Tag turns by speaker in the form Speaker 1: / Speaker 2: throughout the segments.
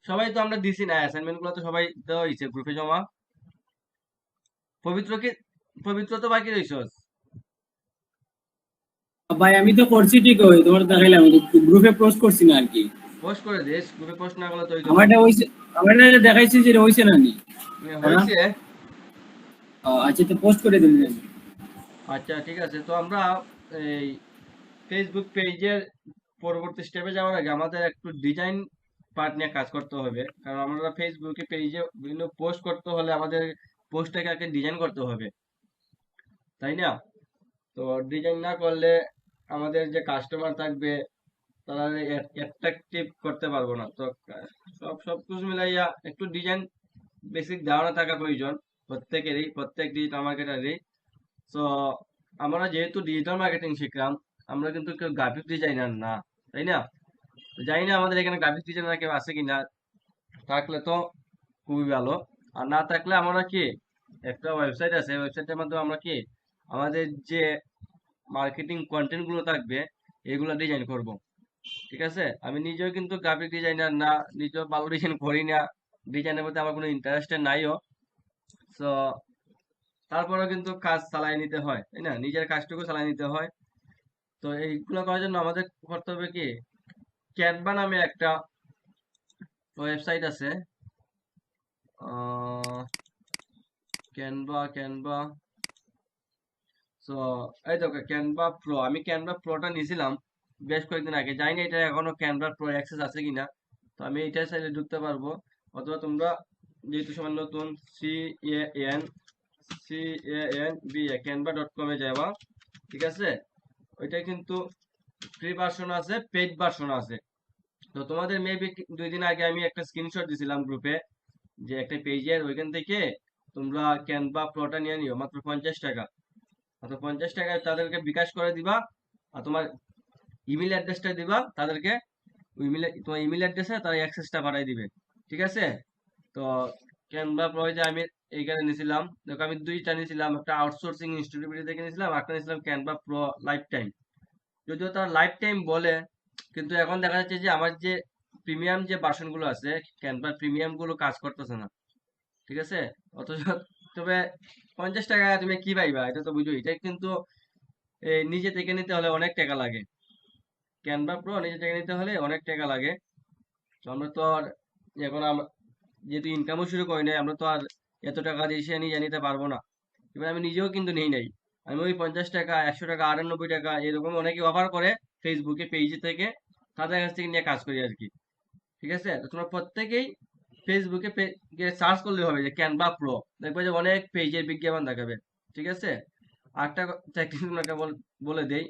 Speaker 1: সবাই তো আমরা দিছি না, অ্যাসাইনমেন্ট গুলো তো সবাই দেওয়া হয়েছে গ্রুপে জমা। পবিত্র কি, পবিত্র তো বাকি রইছস।
Speaker 2: ভাই আমি তো করছি ঠিক ওই তোমার দেখাইলাম, গ্রুপে পোস্ট করছি না আর কি।
Speaker 1: পোস্ট করে দিস, গ্রুপে পোস্ট না করলে তো হইতো না।
Speaker 2: আমারটা হইছে, আমারটা দেখাইছি যে হইছে না নি, তাই না?
Speaker 1: হয়েছে।
Speaker 2: আচ্ছা তো পোস্ট করে দিন আমি।
Speaker 1: আচ্ছা ঠিক আছে, তো আমরা এই ফেসবুক পেজের পরবর্তী স্টেপে যাওয়ার আগে আমাদের একটু ডিজাইন পার্ট নিয়ে কাজ করতে হবে, কারণ আমরা ফেসবুকে পেজে বিভিন্ন পোস্ট করতে হলে আমাদের পোস্টটাকে আগে ডিজাইন করতে হবে, তাই না? তো ডিজাইন না করলে আমাদের যে কাস্টমার থাকবে তারা অ্যাট্রাকটিভ করতে পারবো না। তো সব কিছু মিলাইয়া একটু ডিজাইন বেসিক ধারণা থাকা প্রয়োজন প্রত্যেকেরই, প্রত্যেক ডিজিটাল মার্কেটারই। তো আমরা যেহেতু ডিজিটাল মার্কেটিং শিখলাম, আমরা কিন্তু কেউ গ্রাফিক ডিজাইনার না, তাই না? তো জানি না আমাদের এখানে গ্রাফিক ডিজাইনার কেউ আছে কিনা, থাকলে তো খুবই ভালো। আর না থাকলে আমরা কি, একটা ওয়েবসাইট আছে, ওয়েবসাইটের মাধ্যমে আমরা কি আমাদের যে মার্কেটিং কন্টেন্ট গুলো থাকবে এগুলো ডিজাইন করব। ঠিক আছে, আমি নিজেও কিন্তু গ্রাফিক ডিজাইনার না, নিজেও ভালো ডিজাইন করি না, ডিজাইনের মধ্যে আমার কোনো ইন্টারেস্ট নাইও। তো তারপরেও কিন্তু কাজ চালিয়ে নিতে হয়, তাই না? নিজের কাজটুকু চালিয়ে নিতে হয়। তো এইগুলো করার জন্য আমাদের করতে হবে কি, ক্যানভা নামে একটা ওয়েবসাইট আছে। আহ ক্যানভা ক্যানভা তো এই দেখো ক্যানভা প্রো, আমি ক্যানভা প্রোটা নিয়েছিলাম বেশ কয়েকদিন আগে, জানি না এটা এখনো ক্যানভা প্রো অ্যাক্সেস আছে কিনা। তো আমি এটা চাইলে ঢুকতে পারবো, অথবা তোমরা যেহেতু সবার নতুন, C A N C A N B A canva.com এ যাবা। ঠিক আছে, ওইটা কিন্তু ফ্রি ভার্সন আছে, পেইড ভার্সন আছে। তো তোমাদের মেবি 2 দিন আগে আমি একটা স্ক্রিনশট দিছিলাম গ্রুপে, যে একটা পেজের ওইখান থেকে তোমরা ক্যানভা প্রোটা নিয়ে নিও, মাত্র 50 টাকা। মাত্র 50 টাকায় তাদেরকে বিকাশ করে দিবা, আর তোমার ইমেল অ্যাড্রেসটা দিবা তাদেরকে, তোমার ইমেল অ্যাড্রেসে তারা অ্যাক্সেসটা পাঠিয়ে দিবে। ঠিক আছে, তো ক্যানভা প্রো যে আমি এইখানে নিয়েছিলাম, দেখো আমি দুইটা নিয়েছিলাম, একটা আউটসোর্সিং ইনস্টিটিউট থেকে নিয়েছিলাম, একটা নিয়েছিলাম ক্যানভা প্রো লাইফ টাইম। যদিও তারা লাইফ টাইম বলে, কিন্তু এখন দেখা যাচ্ছে যে আমার যে প্রিমিয়াম যে ভার্সন গুলো আছে, ক্যানভার প্রিমিয়াম গুলো কাজ করতেছে না। ঠিক আছে, অথচ তবে 50 টাকায় তুমি কি পাইবা এটা তো বুঝো, এটা কিন্তু নিজে থেকে নিতে হলে অনেক টাকা লাগে। ক্যানভা প্রো নিজে থেকে নিতে হলে অনেক টাকা লাগে। তো আমরা তো আর এখন যেহেতু ইনকামও শুরু করি নাই, আমরা তো আর এত টাকা দিয়ে সে নিয়ে নিতে পারবো না। এবার আমি নিজেও কিন্তু নেই নাই, আমি ওই 50 টাকা, 100 টাকা, 98 টাকা এরকম অনেকে অফার করে ফেসবুকে পেজ থেকে, তাদের কাছ থেকে নিয়ে কাজ করি আর কি। ঠিক আছে, তো তোমরা প্রত্যেকেই ফেসবুকে গিয়ে সার্চ করলে হবে যে ক্যানভা প্রো, দেখবে যে অনেক পেজের বিজ্ঞাপন দেখাবে। ঠিক আছে, আরেকটা টেকনিক তোমাকে বলে দেই।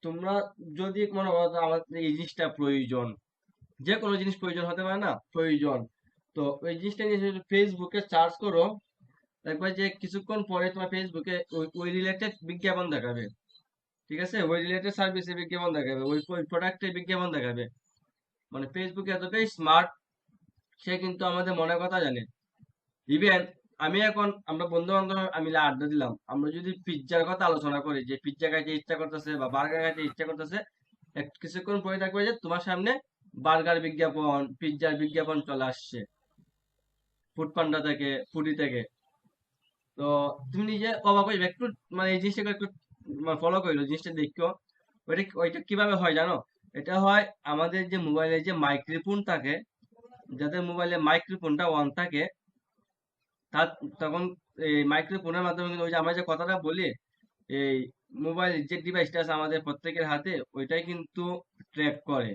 Speaker 1: তোমরা যদি মনে করো যে আমার এই জিনিসটা প্রয়োজন, যে কোনো জিনিস প্রয়োজন হতে পারে না, প্রয়োজন, তো ওই জিনিসটা নিয়ে যদি ফেসবুকে সার্চ করো, দেখবে যে কিছুক্ষণ পরে তোমার ফেসবুকে ওই রিলেটেড বিজ্ঞাপন দেখাবে। ঠিক আছে, ওই রিলেটেড সার্ভিসের বিজ্ঞাপন দেখাবে, ওই প্রোডাক্টের বিজ্ঞাপন দেখাবে। মানে ফেসবুক এতটাই স্মার্ট, সে কিন্তু আমাদের মনের কথা জানে। ইভেন আমি এখন, আমরা বন্ধু বান্ধব আমি আড্ডা দিলাম, আমরা যদি পিৎজার কথা আলোচনা করি, যে পিৎজা খাইতে ইচ্ছা করতেছে বা বার্গার খাইতে ইচ্ছা করতেছে, কিছুক্ষণ পরে থাকবে যে তোমার সামনে বার্গার বিজ্ঞাপন, পিৎজার বিজ্ঞাপন চলে আসছে ফুড পান্ডা থেকে, ফুডি থেকে। তো তুমি নিজে অবাক হইবে একটু, মানে এই জিনিসটাকে একটু ফলো করলো, জিনিসটা দেখো। ওইটা কিভাবে হয় জানো? এটা হয় আমাদের যে মোবাইলে যে মাইক্রোফোন থাকে, যাদের মোবাইলে মাইক্রোফোনটা অন থাকে, তার তখন এই মাইক্রোফোনের মাধ্যমে কিন্তু ওই যে আমরা যে কথাটা বলি, এই মোবাইল যে ডিভাইসটা আছে আমাদের প্রত্যেকের হাতে, ওইটাই কিন্তু ট্র্যাক করে।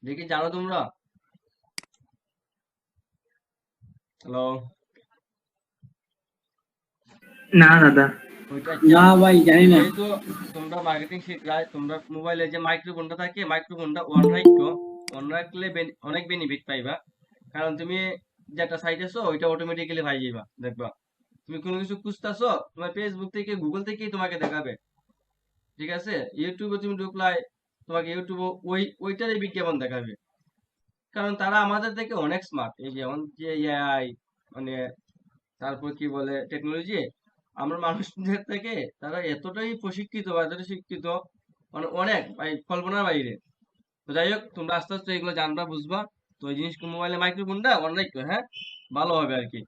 Speaker 1: দেখি জানো তোমরা? হ্যালো?
Speaker 3: না দাদা।
Speaker 1: ওইটা
Speaker 2: না ভাই জানি না।
Speaker 1: যেহেতু তোমরা মার্কেটিং শিখলাই, তোমরা মোবাইলে যে মাইক্রোফোনটা থাকে, মাইক্রোফোনটা অন রাখো, অন রাখলে অনেক বেনিফিট পাইবা। কারণ তুমি যেটা চাইতেছো ওইটা অটোমেটিক্যালি পাই যাইবা, দেখবা। তুমি কোনো কিছু খুঁজতেছো, তোমার ফেসবুক থেকে, গুগল থেকেই তোমাকে দেখাবে। ঠিক আছে, ইউটিউবে তুমি ঢুকলাই, তোমাকে ইউটিউবে ওইটারই বিজ্ঞাপন দেখাবে। কারণ তারা আমাদের থেকে অনেক স্মার্ট, এই যেমন যে এআই, মানে তারপর কি বলে টেকনোলজি, আমরা মানুষদের থেকে তারা এতটাই প্রশিক্ষিত বা এতটাই শিক্ষিত, মানে অনেক কল্পনার বাইরে। তো যাই হোক, তোমরা আস্তে আস্তে এগুলো জানবা, বুঝবা। তো এই জিনিস মোবাইলে মাইক্রোফোনটা অন রাখো, হ্যাঁ, ভালো হবে আর কি।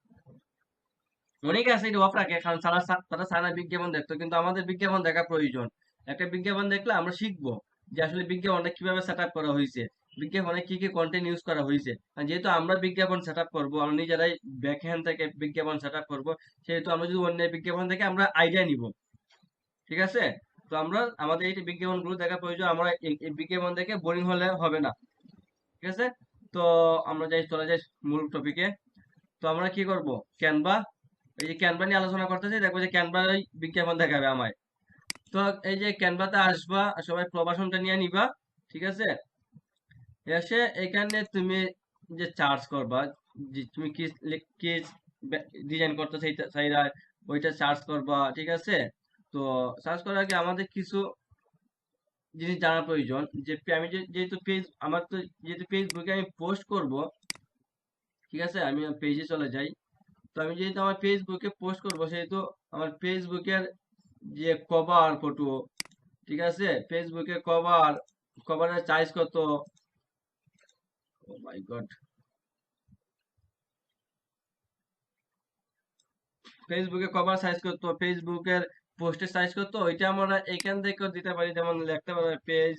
Speaker 1: অনেকে আছে এটা অফ রাখে, কারণ তারা চায় না বিজ্ঞাপন দেখতো, কিন্তু আমাদের বিজ্ঞাপন দেখা প্রয়োজন। একটা বিজ্ঞাপন দেখলে আমরা শিখবো যে আসলে বিজ্ঞাপনটা কিভাবে সেট আপ করা হয়েছে, বিজ্ঞাপনে কি কি কন্টেন্ট ইউজ করা হয়েছে। আর যেহেতু আমরা বিজ্ঞাপন সেট আপ করবো, আমরা নিজেরাই ব্যাক হ্যান্ড থেকে বিজ্ঞাপন সেট আপ করবো, সেহেতু আমরা যদি অন্যের বিজ্ঞাপন থেকে আমরা আইডিয়া নিব, ঠিক আছে। তো আমরা আমাদের এই বিজ্ঞাপন গুলো দেখা প্রয়োজন, আমরা এই বিজ্ঞাপন দেখে বোরিং হলে হবে না, ঠিক আছে। তো আমরা চলে যাই মূল টপিকে। তো আমরা কি করব, ক্যানভা, এই যে ক্যানভা নিয়ে আলোচনা করতেছি, দেখবো যে ক্যানভাই বিজ্ঞাপন দেখাবে আমায়। তো এই যে ক্যানভাতে আসবা, সবাই প্রবাসনটা নিয়ে নিবা, ঠিক আছে। এসে এখানে তুমি যে চার্জ করবা, যে তুমি কি কি ডিজাইন করতে চাইরা ওইটা চার্জ করবা, ঠিক আছে। তো চার্জ করার আগে আমাদের কিছু জিনিস জানা প্রয়োজন, যে আমি যেহেতু পেজ আমার, তো যেহেতু ফেসবুকে আমি পোস্ট করব, ঠিক আছে, আমি পেজে চলে যাই। তো আমি যেহেতু আমার ফেসবুকে পোস্ট করব, সেহেতু আমার ফেসবুকের যে কভার ফটো, ঠিক আছে, ফেসবুকে কভারের সাইজ কত, ও মাই গড, ফেসবুকে কভার সাইজ কত, ফেসবুকের পোস্টের সাইজ কত, ওইটা আমরা এখান থেকেও দিতে পারি। যেমন লিখতে পারি পেজ,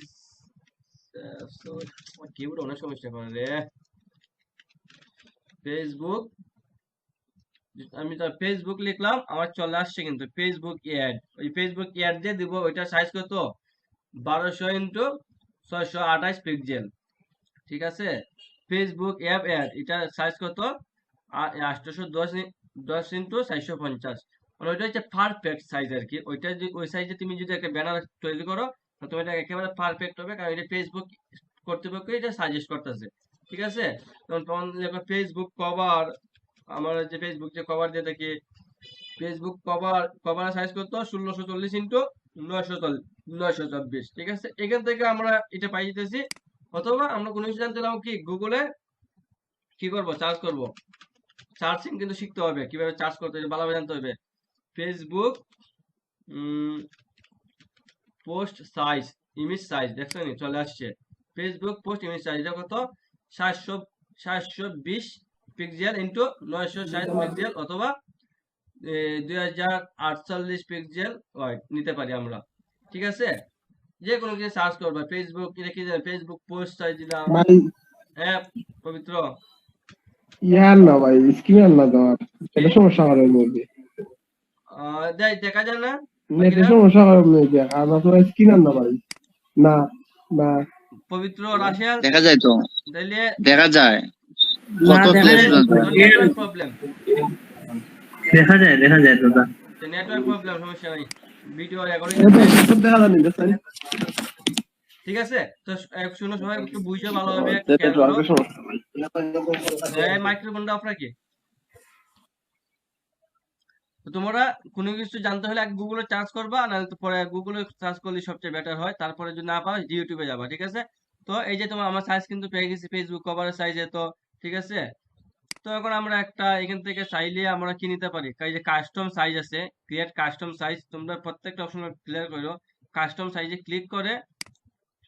Speaker 1: কিবোর্ড অনেক সমস্যা করে রে, ফেসবুক, আমি তো ফেসবুক লিখলাম, আমার চলে আসছে কিন্তু ফেসবুক অ্যাড, ওই ফেসবুক অ্যাড দিয়ে দিব। ওইটা সাইজ কত, 1200 × 628 পিক্সেল, ঠিক আছে। ফেসবুক অ্যাপ অ্যাড, এটা সাইজ কত, 810 × 450, মানে ওইটা হচ্ছে পারফেক্ট সাইজ আর কি। ওইটা ওই সাইজে তুমি যদি একটা ব্যানার তৈরি করো, তো তুমি এটা একেবারে পারফেক্ট হবে, কারণ এটা ফেসবুক কর্তৃপক্ষ এটা সাজেস্ট করতেছে, ঠিক আছে। তখন ফেসবুক কভার, আমার যে ফেসবুক যে কভার দিয়ে থাকি, ফেসবুক কভার সাইজ কত, 1640 × 924, ঠিক আছে। এখান থেকে আমরা এটা পাই যেতেছি। অথবা আমরা কোনো কিছু জানতে চাইলাম কি, গুগলে কি করব, চার্জ করব, চার্জিং কিন্তু শিখতে হবে, কিভাবে চার্জ করতে হবে ভালোভাবে জানতে হবে। Facebook post size, image size, দেখছো নি চলে আসছে। ফেসবুক পোস্ট ইমেজ সাইজ এটা কত, 720 পিক্সেল ইন্টু 960 পিক্সেল, অথবা 2048 পিক্সেল নিতে পারি আমরা, ঠিক আছে। যে কোনো কিছু সার্চ করবা, ফেসবুক এটা কি, ফেসবুক পোস্ট সাইজ দিলাম,
Speaker 4: ভাই
Speaker 1: হ্যাঁ পবিত্র।
Speaker 4: ইয়ার না ভাই, স্ক্রিন না তোমার, এটা সমস্যা আমার মধ্যে,
Speaker 1: দেখা যায় না
Speaker 4: নেটের
Speaker 1: বাকিরা,
Speaker 4: সমস্যা আমার মধ্যে, আর আপনার স্ক্রিন না ভাই, না না
Speaker 1: পবিত্র রাশিয়াল,
Speaker 3: দেখা যায় তো,
Speaker 1: তাইলে
Speaker 3: দেখা যায়
Speaker 2: না
Speaker 3: কত
Speaker 2: দেখা যায়
Speaker 3: ক্লিয়ার শোনা যায়।
Speaker 1: নেটওয়ার্ক প্রবলেম,
Speaker 2: দেখা যায় দাদা।
Speaker 1: নেটওয়ার্ক প্রবলেম, সমস্যা নাই, ভিডিও রেকর্ডিং
Speaker 4: এটা
Speaker 1: আছে,
Speaker 4: সব দেখা জানি দেখছেন,
Speaker 1: ঠিক আছে। তো শুনো, সবাই একটু বুঝে ভালোভাবে খেয়াল করো।
Speaker 4: নেটওয়ার্কের সমস্যা ভাই।
Speaker 1: মাইক্রোফোনটা অফ রাখি। তো তোমরা কোনো কিছু জানতে হলে আগে গুগলে সার্চ করবা, নাহলে তো পরে গুগলে সার্চ করলে সবচেয়ে বেটার হয়। তারপরে যদি না পাও ইউটিউবে যাবা, ঠিক আছে। তো এই যে তোমার আমার সাইজ কিন্তু পেয়ে গেছি, ফেসবুক কভারের সাইজে, তো ঠিক আছে। তো এখন আমরা একটা এখান থেকে চাইলে আমরা কি নিতে পারি, এই যে কাস্টম সাইজ আছে, ক্রিয়েট কাস্টম সাইজ, তোমরা প্রত্যেকটা অপশন ক্লিয়ার করো। কাস্টম সাইজে ক্লিক করে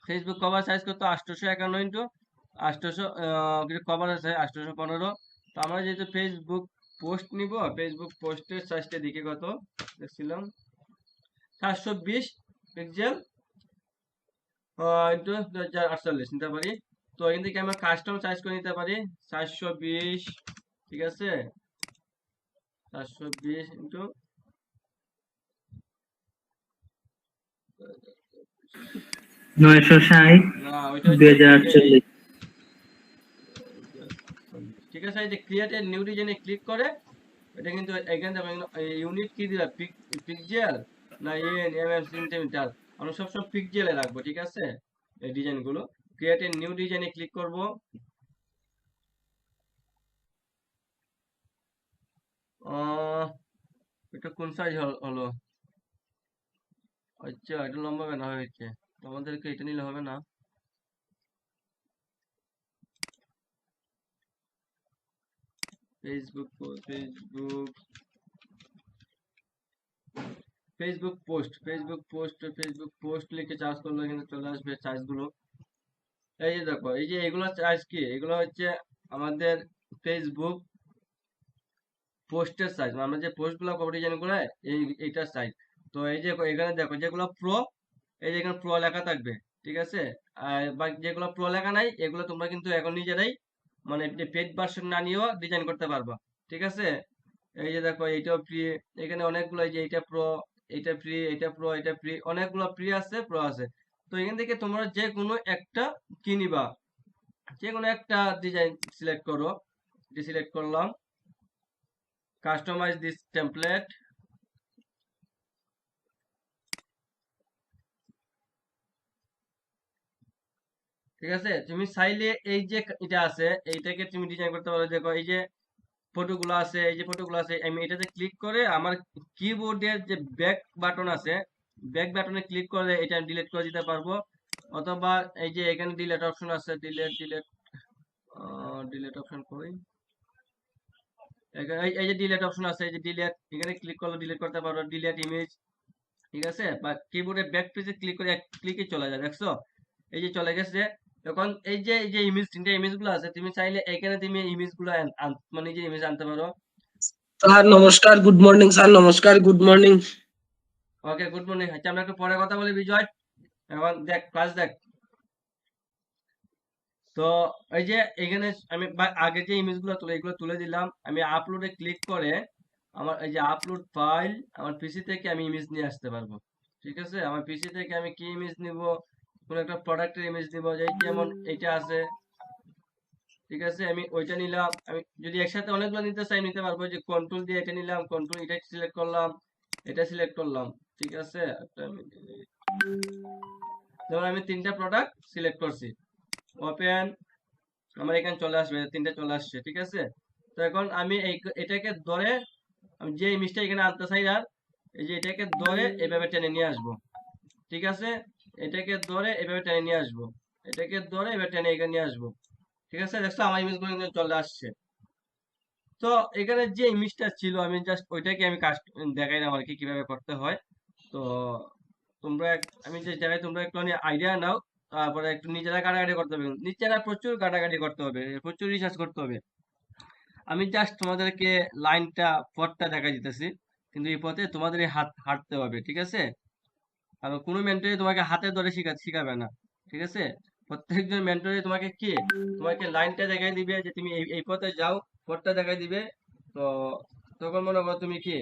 Speaker 1: ফেসবুক কভার সাইজ কত, 851 ইন্টু 800, কভার আছে 815। তো আমরা যেহেতু ফেসবুক পোস্ট নিব, ফেসবুক পোস্টের সাইজটা দিকে কত দেখছিলাম, 720 পিক্সেল ইন্টু 2048 নিতে পারি। তো এখান থেকে আমরা কাস্টম সাইজ করে নিতে পারি 720, ঠিক আছে, 720 ইন্টু
Speaker 2: 960
Speaker 1: না, ওইটা হচ্ছে
Speaker 2: 2048।
Speaker 1: ঠিক আছে। এই যে ক্রিয়েট এ নিউ ডিজাইনে ক্লিক করে, এটা কিন্তু এখান থেকে ইউনিট কি দিলা, পিক্সেল না সেন্টিমিটার, আমরা সবসময় পিক্সেলে রাখবো, ঠিক আছে। এই ডিজাইন গুলো ক্রিয়েট এ নিউ ডিজাইনে ক্লিক করব। এটা কোন সাইজ হলো, আচ্ছা এটা লম্বা কেন হয়েছে, তো আমাদেরকে এটা নিলে হবে না। ফেসবুক ফেসবুক ফেসবুক পোস্ট লিখে চার্জ করলে কিন্তু চলে আসবে সাইজ গুলো। এই যে দেখো, এই যে এগুলো চার্জ কি, এগুলো হচ্ছে আমাদের ফেসবুক পোস্টের সাইজ, আমরা যে পোস্ট গুলো কপি ডিজাইন করে এইটার সাইজ। তো এই যে এখানে দেখো যেগুলো প্রো, এই যে এখানে প্রো লেখা থাকবে, ঠিক আছে। আর বা যেগুলো প্রো লেখা নাই এগুলো তোমরা কিন্তু এখন নিজেরাই মানে পেড ভার্সন না নিয়েও ডিজাইন করতে পারবা, ঠিক আছে। এই যে দেখো এইটাও ফ্রি, এখানে অনেকগুলো, এই যে এইটা প্রো, এইটা ফ্রি, এইটা প্রো, এটা ফ্রি, অনেকগুলো ফ্রি আছে, প্রো আছে। তো এখান থেকে তোমরা যে কোনো একটা কিনিবা, যে কোনো একটা ডিজাইন সিলেক্ট করো, সিলেক্ট করলাম, কাস্টমাইজ দিস টেমপ্লেট, ঠিক আছে। তুমি চাইলে এই যে এটা আছে এইটাকে তুমি ডিজাইন করতে পারো। দেখো এই যে ফটোগুলো আছে, এই যে ফটোগুলো আছে, আমি এটাতে ক্লিক করে আমার কিবোর্ডের যে ব্যাক বাটন আছে, ব্যাক বাটনে ক্লিক করে এটা ডিলিট করে দিতে পারবো। অথবা এই যে এখানে ডিলিট অপশন আছে, ডিলিট ডিলিট ডিলিট অপশন কই, এই যে ডিলিট অপশন আছে, এই যে ডিলিট, এখানে ক্লিক করলে ডিলিট করতে পারো, ডিলিট ইমেজ, ঠিক আছে। বা কিবোর্ডে ব্যাক পেজে ক্লিক করে এক ক্লিকে চলে যায়, দেখছো এই যে চলে গেছে। এখন এই যে ইমেজ, তিনটা ইমেজ গুলো আছে, তুমি চাইলে এখানে তুমি ইমেজ গুলো মানে যে ইমেজ আনতে পারো।
Speaker 5: স্যার নমস্কার, গুড মর্নিং স্যার, নমস্কার, গুড মর্নিং।
Speaker 1: ওকে, গুড মর্নিং। আচ্ছা আমরা একটু পরে কথা বলি বিজয়, এখন দেখ ক্লাস দেখ। তো এই যে এখানে আমি আগে যে ইমেজ গুলো তুলে এগুলো তুলে দিলাম, আমি আপলোডে ক্লিক করে আমার এই যে আপলোড ফাইল, আমার পিসি থেকে আমি ইমেজ নিয়ে আসতে পারবো, ঠিক আছে। আমার পিসি থেকে আমি কি ইমেজ নিব, কোন একটা প্রোডাক্টের ইমেজ নিব, যেমন এইটা আছে, ঠিক আছে। আমি ওইটা নিলাম, আমি যদি একসাথে অনেকগুলো নিতে চাই নিতে পারবো। যে কন্ট্রোল দিয়ে এটা নিলাম, কন্ট্রোল এটা সিলেক্ট করলাম, এটা সিলেক্ট করলাম, ঠিক আছে। যেমন আমি তিনটা প্রোডাক্ট সিলেক্ট করছি, ওপেন, আমার এখানে চলে আসবে, তিনটা চলে আসছে, ঠিক আছে। তো এখন আমি এটাকে ধরে আমি যে ইমেজটা এখানে আনতে চাই, আর এই যে এটাকে ধরে এভাবে টেনে নিয়ে আসবো, ঠিক আছে। এটাকে ধরে এভাবে টেনে নিয়ে আসবো, এটাকে ধরে এভাবে টেনে এখানে নিয়ে আসবো, ঠিক আছে। দেখছো আমার ইমেজ গুলো কিন্তু চলে আসছে। তো এখানে যে ইমেজটা ছিল আমি জাস্ট ওইটাকে আমি দেখাইলাম আর কি কিভাবে করতে হয়। তো তোমরা আমি যে জায়গায় তোমরা একটু আইডিয়া নাও, তারপরে একটু নিজেরা কাটাকাটি করতে হবে, নিজেরা প্রচুর কাটাকাটি করতে হবে, প্রচুর রিসার্চ করতে হবে। আমি জাস্ট তোমাদেরকে লাইনটা, পথটা দেখা দিতেছি, কিন্তু এই পথে তোমাদের হাত হাঁটতে হবে, ঠিক আছে। আর কোনো মেন্টরি তোমাকে হাতে ধরে শিখাবে না, ঠিক আছে। প্রত্যেকজন মেন্টরি তোমাকে কি, তোমাকে লাইনটা দেখাই দিবে যে তুমি এই পথে যাও, পথটা দেখাই দিবে। তো তখন মনে করো তুমি কি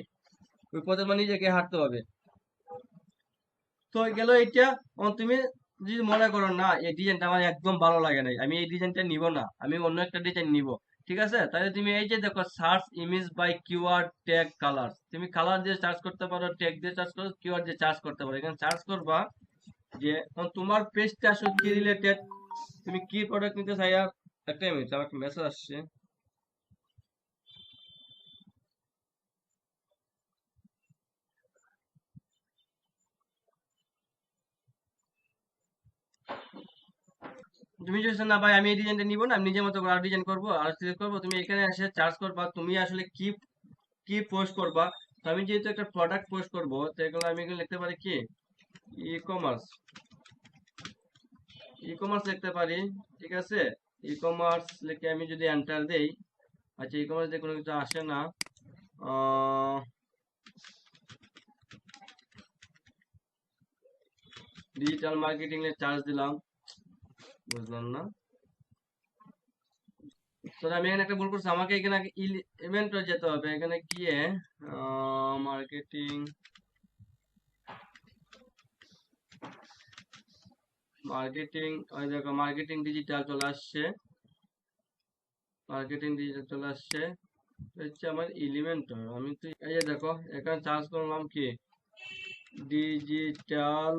Speaker 1: ওই পথে মানে নিজেকে হাঁটতে হবে। তো গেল এইটা। তুমি যদি মনে করো না এই ডিজাইনটা আমার একদম ভালো লাগে নাই, আমি এই ডিজাইনটা নিব না, আমি অন্য একটা ডিজাইন নিব, ঠিক আছে। তাহলে তুমি এই যে দেখো search image by keyword tag colour, তুমি কালার দিয়ে সার্চ করতে পারো, ট্যাগ দিয়ে সার্চ করো, কিওয়ার্ড দিয়ে সার্চ করতে পারো। এখানে সার্চ করবা যে তোমার পেজটা আসলে কি রিলেটেড, তুমি কি প্রোডাক্ট নিতে চাই। আর একটা মিনিট, আমার একটা মেসেজ আসছে। তুমি যদি না ভাই আমি এই ডিজাইনটা নিব না, আমি নিজের মতো করে আর ডিজাইন করবো আর সিলেক্ট করবো, তুমি এখানে এসে চার্জ করবা তুমি আসলে কি কি পোস্ট করবা। তো আমি যেহেতু একটা প্রোডাক্ট পোস্ট করবো, তো এগুলো আমি এখানে লিখতে পারি কি ই কমার্স, ই কমার্স লিখতে পারি, ঠিক আছে। ই কমার্স লিখে আমি যদি এন্টার দেই, আচ্ছা ই কমার্স দিয়ে কোনো কিছু আসে না, ডিজিটাল মার্কেটিং এর চার্জ দিলাম, বুঝলাম না। তো আমি এখানে একটা ভুল করছি, আমাকে এখানে ইভেন্টে যেতে হবে, এখানে গিয়ে মার্কেটিং, মার্কেটিং, ওই দেখো মার্কেটিং ডিজিটাল চলে আসছে, মার্কেটিং ডিজিটাল চলে আসছে, হচ্ছে আমার এলিমেন্ট। আমি তো এই যে দেখো এখানে চার্জ করলাম কি ডিজিটাল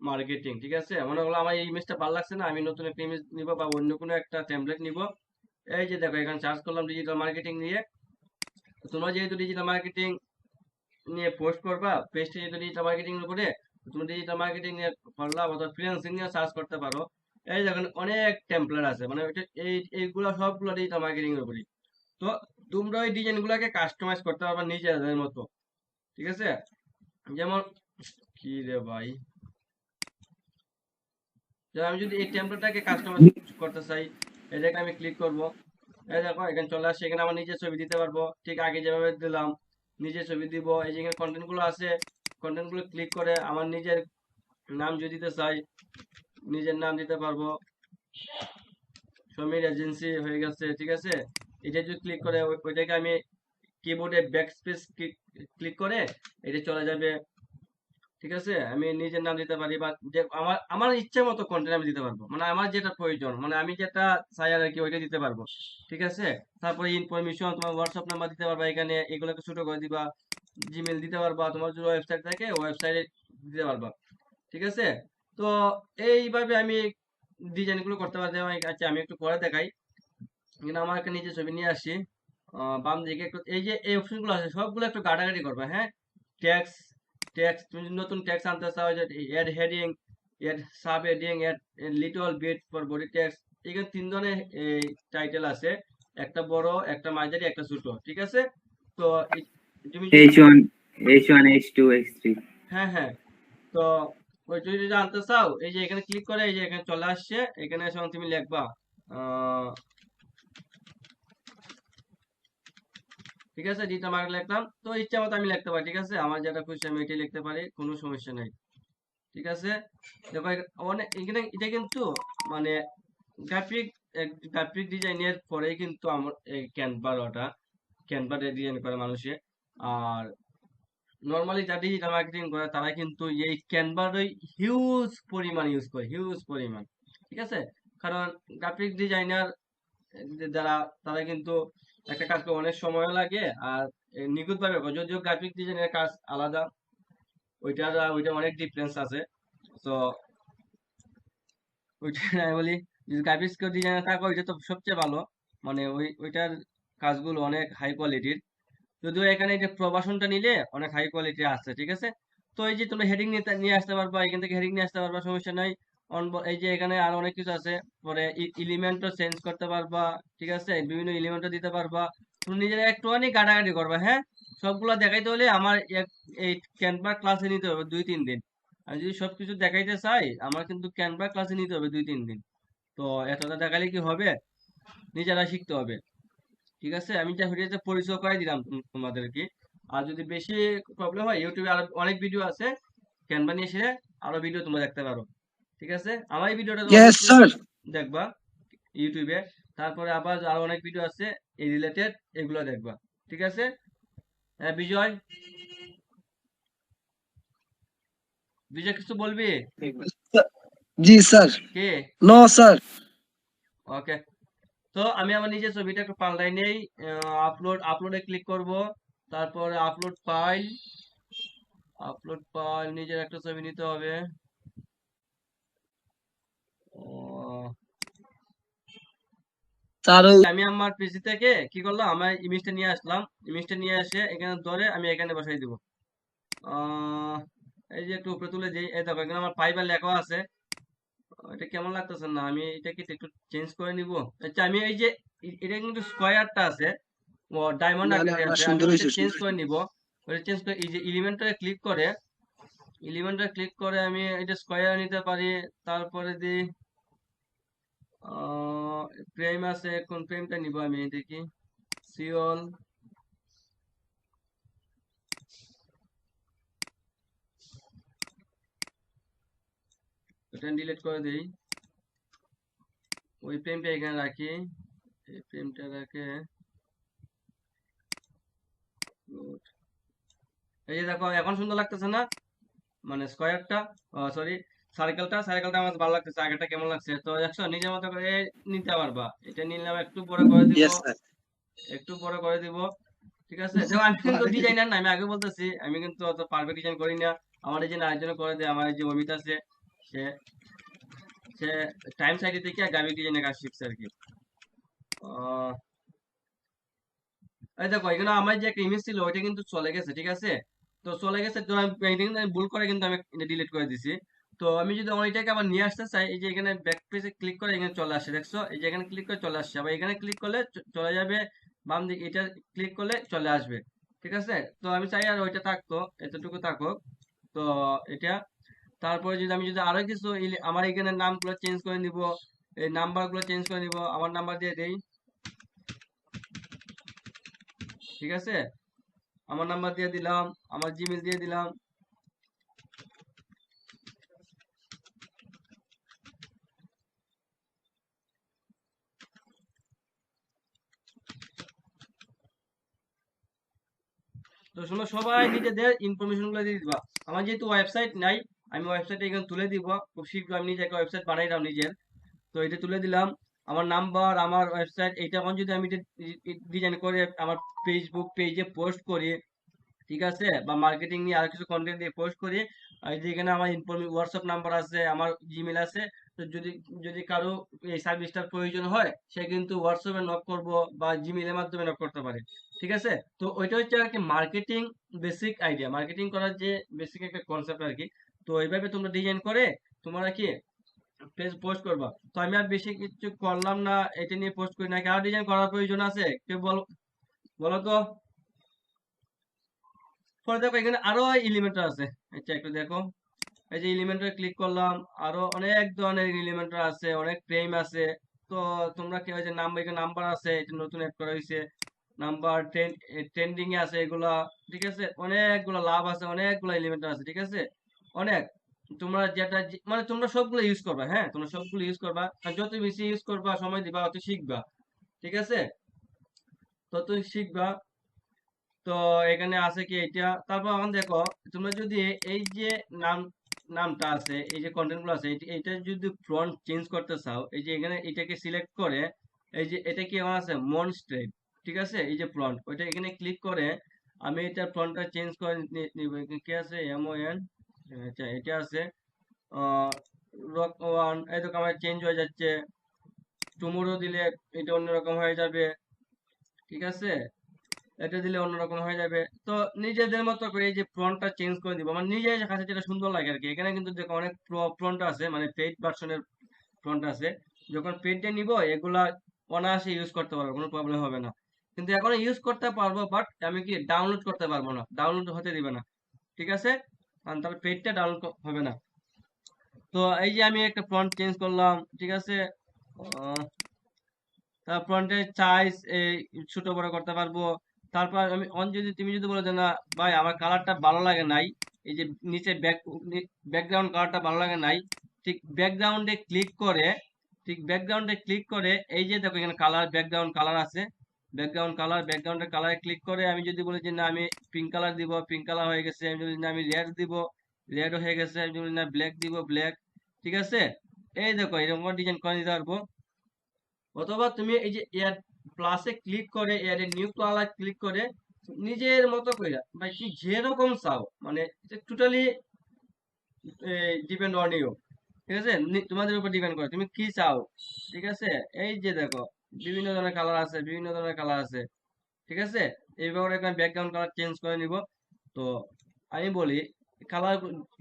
Speaker 1: মার্কেটিং, ঠিক আছে। মনে হলো আমার এই ইমেজটা ভালো লাগছে না, আমি নতুন একটা ইমেজ নিব বা অন্য কোনো একটা টেমপ্লেট নিব। এই যে দেখো এখানে চার্জ করলাম ডিজিটাল মার্কেটিং নিয়ে। তোমরা যেহেতু ডিজিটাল মার্কেটিং নিয়ে পোস্ট করবা, পেজটা যেহেতু ডিজিটাল মার্কেটিং এর উপরে, তুমি ডিজিটাল মার্কেটিং নিয়ে করলা অথবা ফ্রিল্যান্সিং নিয়ে সার্চ করতে পারো। এই দেখেন অনেক টেমপ্লেট আছে, মানে এইগুলো সবগুলো ডিজিটাল মার্কেটিং এর উপরে। তো তোমরা ওই ডিজাইন গুলাকে কাস্টমাইজ করতে পারবা নিজেদের মতো, ঠিক আছে। যেমন কি রে ভাই, যেমন আমি যদি এই টেমপ্লেটটাকে কাস্টমাইজ করতে চাই, এটাকে আমি ক্লিক করব, এই দেখো এখানে চলে আসছে, এখানে আমার নিজের ছবি দিতে পারবো, ঠিক আগে যেভাবে দিলাম নিজের ছবি দিব। এই যে এখানে কন্টেন্ট গুলো আছে, কন্টেন্ট গুলো ক্লিক করে আমার নিজের নাম যদি দিতে চাই, নিজের নাম দিতে পারবো, সমীর এজেন্সি হয়ে গেছে, ঠিক আছে। এটা যদি ক্লিক করে ওইটাকে আমি কিবোর্ডে ব্যাক স্পেস ক্লিক করে এটা চলে যাবে, ঠিক আছে। আমি নিজের নাম দিতে পারি, বা যে আমার আমার ইচ্ছে মতো কন্টেন্ট আমি দিতে পারবো, মানে আমার যেটা প্রয়োজন, মানে আমি যেটা চাই আর কি ওইটা দিতে পারবো, ঠিক আছে। তারপরে ইনফরমেশন, তোমার হোয়াটসঅ্যাপ নাম্বার দিতে পারবা, এখানে এগুলোকে ছোট করে দিবা, জিমেল দিতে পারবা, তোমার যদি ওয়েবসাইট থাকে ওয়েবসাইটে দিতে পারবা, ঠিক আছে। তো এইভাবে আমি ডিজাইন গুলো করতে পারতে। আচ্ছা আমি একটু পরে দেখাই। কিন্তু আমার একটা নিজের ছবি নিয়ে আসি, বাম দিকে একটু এই যে এই অপশন গুলো আছে সবগুলো একটু ঘাটাঘাটি করবা, হ্যাঁ। ট্যাক্স, তুমি যদি নতুন ট্যাক্স আনতে চাও, যে add heading, add subheading, add little bit for body text, এখানে 3 ধরনের টাইটেল আছে, একটা বড়, একটা মাঝারি, একটা ছোট, ঠিক আছে। তো তুমি যদি
Speaker 3: H1, H1, H2, H3.
Speaker 1: হ্যাঁ হ্যাঁ, তো ওই যদি আনতে চাও, এই যে এখানে ক্লিক করে এই যে এখানে চলে আসছে, এখানে এসে তুমি লিখবা আহ ঠিক আছে, ডিটা মার্ক লিখলাম, তো ইচ্ছা মতো আমি লিখতে পারি, ঠিক আছে। আমার যেটা খুশি আমি এটাই লিখতে পারি, কোনো সমস্যা নাই, ঠিক আছে। দেখো অনেক এখানে এটা কিন্তু মানে গ্রাফিক গ্রাফিক ডিজাইনের পরেই কিন্তু আমার এই ক্যানভা ডিজাইন করে মানুষে। আর নর্মালি যারা ডিজিটাল মার্কেটিং করে তারা কিন্তু এই ক্যানভারই হিউজ পরিমাণ ইউজ করে, হিউজ পরিমাণ, ঠিক আছে। কারণ গ্রাফিক ডিজাইনার যারা, তারা কিন্তু একটা কাজ করে অনেক সময় লাগে, আর নিখুঁত ভাবে করে। যদিও গ্রাফিক ডিজাইনের কাজ আলাদা, ওইটা অনেক ডিফারেন্স আছে। তো ওইটা আমি বলি, যদি গ্রাফিক্স ডিজাইনার থাকো ওইটা তো সবচেয়ে ভালো, মানে ওইটার কাজগুলো অনেক হাই কোয়ালিটির। যদিও এখানে এই যে প্রবাসনটা নিলে অনেক হাই কোয়ালিটি আছে, ঠিক আছে। তো এই যে তোমরা হেডিং নিয়ে আসতে পারবা, এখান থেকে হেডিং নিয়ে আসতে পারবা, সমস্যা নাই। এই যে এখানে আরো অনেক কিছু আছে, পরে এলিমেন্টও চেঞ্জ করতে পারবা, ঠিক আছে, বিভিন্ন এলিমেন্টও দিতে পারবা। তুমি নিজেরা একটুখানি কাটাকাটি করবা, হ্যাঁ। সবগুলা দেখাইতে হলে আমার এই ক্যানভা ক্লাসে নিতে হবে 2-3 দিন। আমি যদি সবকিছু দেখাইতে চাই, আমার কিন্তু ক্যানভা ক্লাসে নিতে হবে 2-3 দিন। তো এতটা দেখালে কি হবে, নিজেরা শিখতে হবে, ঠিক আছে। আমি যা ভিডিওতে পরিচয় করে দিলাম তোমাদেরকে। আর যদি বেশি প্রবলেম হয়, ইউটিউবে আরো অনেক ভিডিও আছে, ক্যানভা নিয়ে এসে আরো ভিডিও তোমরা দেখতে পারো, ঠিক আছে। আমার এই ভিডিওটা তো
Speaker 5: Yes,
Speaker 1: অবশ্যই
Speaker 5: sir.
Speaker 1: দেখবা ইউটিউবে। তারপরে আবার আরো অনেক ভিডিও আছে এই রিলেটেড, এগুলো দেখবা, ঠিক আছে। হ্যাঁ বিজয়, বিজয় কিছু বলবি?
Speaker 5: जी sir.
Speaker 1: কে?
Speaker 5: No sir.
Speaker 1: ওকে, তো আমি আমার নিজের ছবিটা একটু পাল্টাই নেই। আপলোডে ক্লিক করব, তারপরে আপলোড ফাইল নিজের একটা ছবি নিতে হবে। ও,
Speaker 5: Sir,
Speaker 1: আমি আমার পিসি থেকে কি করলাম, আমার ইমেজটা নিয়ে আসলাম, ইমেজটা নিয়ে এসে এখানে ধরে আমি এখানে বসাই দিব। আহ, এই যে একটু উপরে তুলে দিই, এই দেখো এখানে আমার ফাইবার লেখা আছে। এটা কেমন লাগতেছে না, আমি এটাকে একটু চেঞ্জ করে নিব। আচ্ছা আমি এই যে এটা কিন্তু স্কোয়ারটা আছে, ও ডায়মন্ড
Speaker 5: না না
Speaker 1: আকৃতি
Speaker 5: না
Speaker 1: আছে, আমি
Speaker 5: সুন্দর
Speaker 1: ওইটা
Speaker 5: হয়েছে
Speaker 1: চেঞ্জ
Speaker 5: সুন্দর
Speaker 1: করে
Speaker 5: হয়েছে।
Speaker 1: নিব। ওইটা চেঞ্জ করে এই যে এলিমেন্টটা ক্লিক করে আমি এটা স্কোয়ার নিতে পারি। তারপরে দিই ফ্রেম আছে, কোন ফ্রেমটা নিব আমি দেখি, সিওল, এটা ডিলিট করে দিই, ওই ফ্রেমটা এখানে রাখি, এই ফ্রেমটা রাখে। Good. এই যে দেখো এখন সুন্দর লাগতেছে না, মানে স্কোয়ারটা, সরি সার্কেলটা আমার ভালো লাগতেছে, আগেরটা কেমন লাগছে। তো দেখছো নিজের মতো করে নিতে পারবা। এটা নিলাম, একটু বড় করে দিব,
Speaker 5: Yes sir.
Speaker 1: একটু বড় করে দিব, ঠিক আছে। দেখো আমি কিন্তু ডিজাইনার না, আমি আগে বলতেছি, আমি কিন্তু অত পারফেক্ট ডিজাইন করি না। আমার এই যে আরেকজন করে দেয়, আমার এই যে অমিত আছে, সে সে টাইম সাইডে থেকে গ্রাফিক ডিজাইনের কাজ শিখছে আর কি। আহ, এই দেখো এখানে আমার যে একটা ইমেজ ছিল ওইটা কিন্তু চলে গেছে, ঠিক আছে। তো চলে গেছে, তো আমি এটা কিন্তু আমি ভুল করে কিন্তু আমি ডিলিট করে দিছি। তো আমি যদি আমার এটাকে আবার নিয়ে আসতে চাই, এই যে এখানে ব্যাক পেজে ক্লিক করে এখানে চলে আসে, দেখছো এই যে এখানে ক্লিক করে চলে আসছে, আবার এখানে ক্লিক করলে চলে যাবে বাম দিকে, এটা ক্লিক করলে চলে আসবে, ঠিক আছে। তো আমি চাই আর ওইটা থাকতো, এতটুকু থাকুক। তো এটা তারপরে যদি আমি আরো কিছু আমার এখানে নামগুলো চেঞ্জ করে নিব, এই নাম্বারগুলো চেঞ্জ করে নিব, আমার নাম্বার দিয়ে দেই, ঠিক আছে, আমার নাম্বার দিয়ে দিলাম, আমার জিমেল দিয়ে দিলাম। তো শোনো, সবাই নিজেদের ইনফরমেশন গুলো দিয়ে দিবা। আমার যেহেতু ওয়েবসাইট নাই, আমি ওয়েবসাইটে এখানে তুলে দিব খুব শীঘ্র। আমি নিজে একটা ওয়েবসাইট বানাইলাম নিজের, তো এটা তুলে দিলাম, আমার নাম্বার, আমার ওয়েবসাইট। এইটা এখন যদি আমি ডিজাইন করে আমার ফেসবুক পেজে পোস্ট করি, ঠিক আছে, বা মার্কেটিং নিয়ে আর কিছু কন্টেন্ট দিয়ে পোস্ট করি, আর যেখানে আমার হোয়াটসঅ্যাপ নাম্বার আছে, আমার জিমেল আছে, তো যদি যদি কারো এই সার্ভিসটার প্রয়োজন হয়, সে কিন্তু হোয়াটসঅ্যাপে নক করব বা জিমেলের মাধ্যমে নক করতে পারে, ঠিক আছে। তো ওইটা হচ্ছে আর কি মার্কেটিং বেসিক আইডিয়া, মার্কেটিং করার যে বেসিক একটা কনসেপ্ট আর কি। তো এইভাবে তোমরা ডিজাইন করে তোমরা কি পেজ পোস্ট করবা। তো আমি আর বেশি কিছু করলাম না, এটা নিয়ে পোস্ট করি, নাকি আর ডিজাইন করার প্রয়োজন আছে কেউ বলো, বলো তো। পরে দেখো এখানে আরো এলিমেন্ট আছে, আচ্ছা একটু দেখো, এই যে এলিমেন্টে ক্লিক করলাম, আরো অনেক ধরনের এলিমেন্ট আছে, অনেক ফ্রেম আছে। তো তোমরা কি, ওই যে নাম্বার, এখানে নাম্বার আছে, এটা নতুন অ্যাড করা হয়েছে, নাম্বার ট্রেন্ডিং এ আছে এগুলা, ঠিক আছে, অনেকগুলা লাভ আছে, অনেকগুলা এলিমেন্ট আছে, ঠিক আছে, অনেক। তোমরা যেটা মানে তোমরা সবগুলো ইউজ করবা, হ্যাঁ, তোমরা সবগুলো ইউজ করবা, আর যত বেশি ইউজ করবা, সময় দিবা, অত শিখবা, ঠিক আছে, তত শিখবা। তো এখানে আছে কি এটা, তারপর এখন দেখো, তোমরা যদি এই যে নাম নামটা আছে, এই যে কন্টেন্ট গুলো আছে, এটা যদি ফ্রন্ট চেঞ্জ করতে চাও, এই যে এখানে এটাকে সিলেক্ট করে, এই যে এটা কি আমার আছে মনস্ট্রেট, ঠিক আছে, এই যে ফ্রন্ট, ওইটা এখানে ক্লিক করে আমি এটা ফ্রন্টটা চেঞ্জ করে নিব। এখানে কি আছে, MON, আচ্ছা এটা আছে, রক ওয়ান, এই তো আমার চেঞ্জ হয়ে যাচ্ছে, টুমোরো দিলে এটা অন্যরকম হয়ে যাবে, ঠিক আছে, এটা দিলে অন্যরকম হয়ে যাবে। তো নিজেদের মতো করে এই যে ফ্রন্টটা চেঞ্জ করে দিব, আমার নিজের কাছে যেটা সুন্দর লাগে আর কি। এখানে কিন্তু দেখো অনেক ফ্রন্ট আছে, মানে পেইড ভার্সনের ফ্রন্ট আছে। যখন পেইডে নিব, এগুলা অনায়াসে ইউজ করতে পারবো, কোনো প্রবলেম হবে না। কিন্তু এখন ইউজ করতে পারবো, বাট আমি কি ডাউনলোড করতে পারবো না, ডাউনলোড হতে দিবে না, ঠিক আছে, কারণ তাহলে পেজটা ডাউনলোড হবে না। তো এই যে আমি একটা ফ্রন্ট চেঞ্জ করলাম, ঠিক আছে, তার ফ্রন্টের সাইজ ছোট বড় করতে পারবো। তারপর আমি তুমি যদি বলো যে না ভাই আমার কালারটা ভালো লাগে নাই, এই যে নিচে ব্যাকগ্রাউন্ড কালারটা ভালো লাগে নাই, ঠিক ব্যাকগ্রাউন্ডে ক্লিক করে, এই যে দেখো এখানে কালার, ব্যাকগ্রাউন্ড কালার আছে, ব্যাকগ্রাউন্ডের কালারে ক্লিক করে আমি যদি বলি যে না আমি পিঙ্ক কালার দিব, পিঙ্ক কালার হয়ে গেছে। আমি যদি না আমি রেড দিব, রেড হয়ে গেছে। আমি যদি না ব্ল্যাক দিব, ব্ল্যাক, ঠিক আছে। এই দেখো এরকম ডিজাইন করে দিতে পারবো। অথবা তুমি এই যে এয়ার প্লাসে ক্লিক করে, এয়ার নিউ কালার ক্লিক করে নিজের মতো করে ভাই তুমি যেরকম চাও, মানে টোটালি ডিপেন্ড অন ইউ, ঠিক আছে, তোমাদের উপর ডিপেন্ড করে তুমি কি চাও, ঠিক আছে। এই যে দেখো বিভিন্ন ধরনের কালার আছে, ঠিক আছে। এইভাবে একটা ব্যাকগ্রাউন্ড কালার চেঞ্জ করে নিব। তো আমি বলি কালার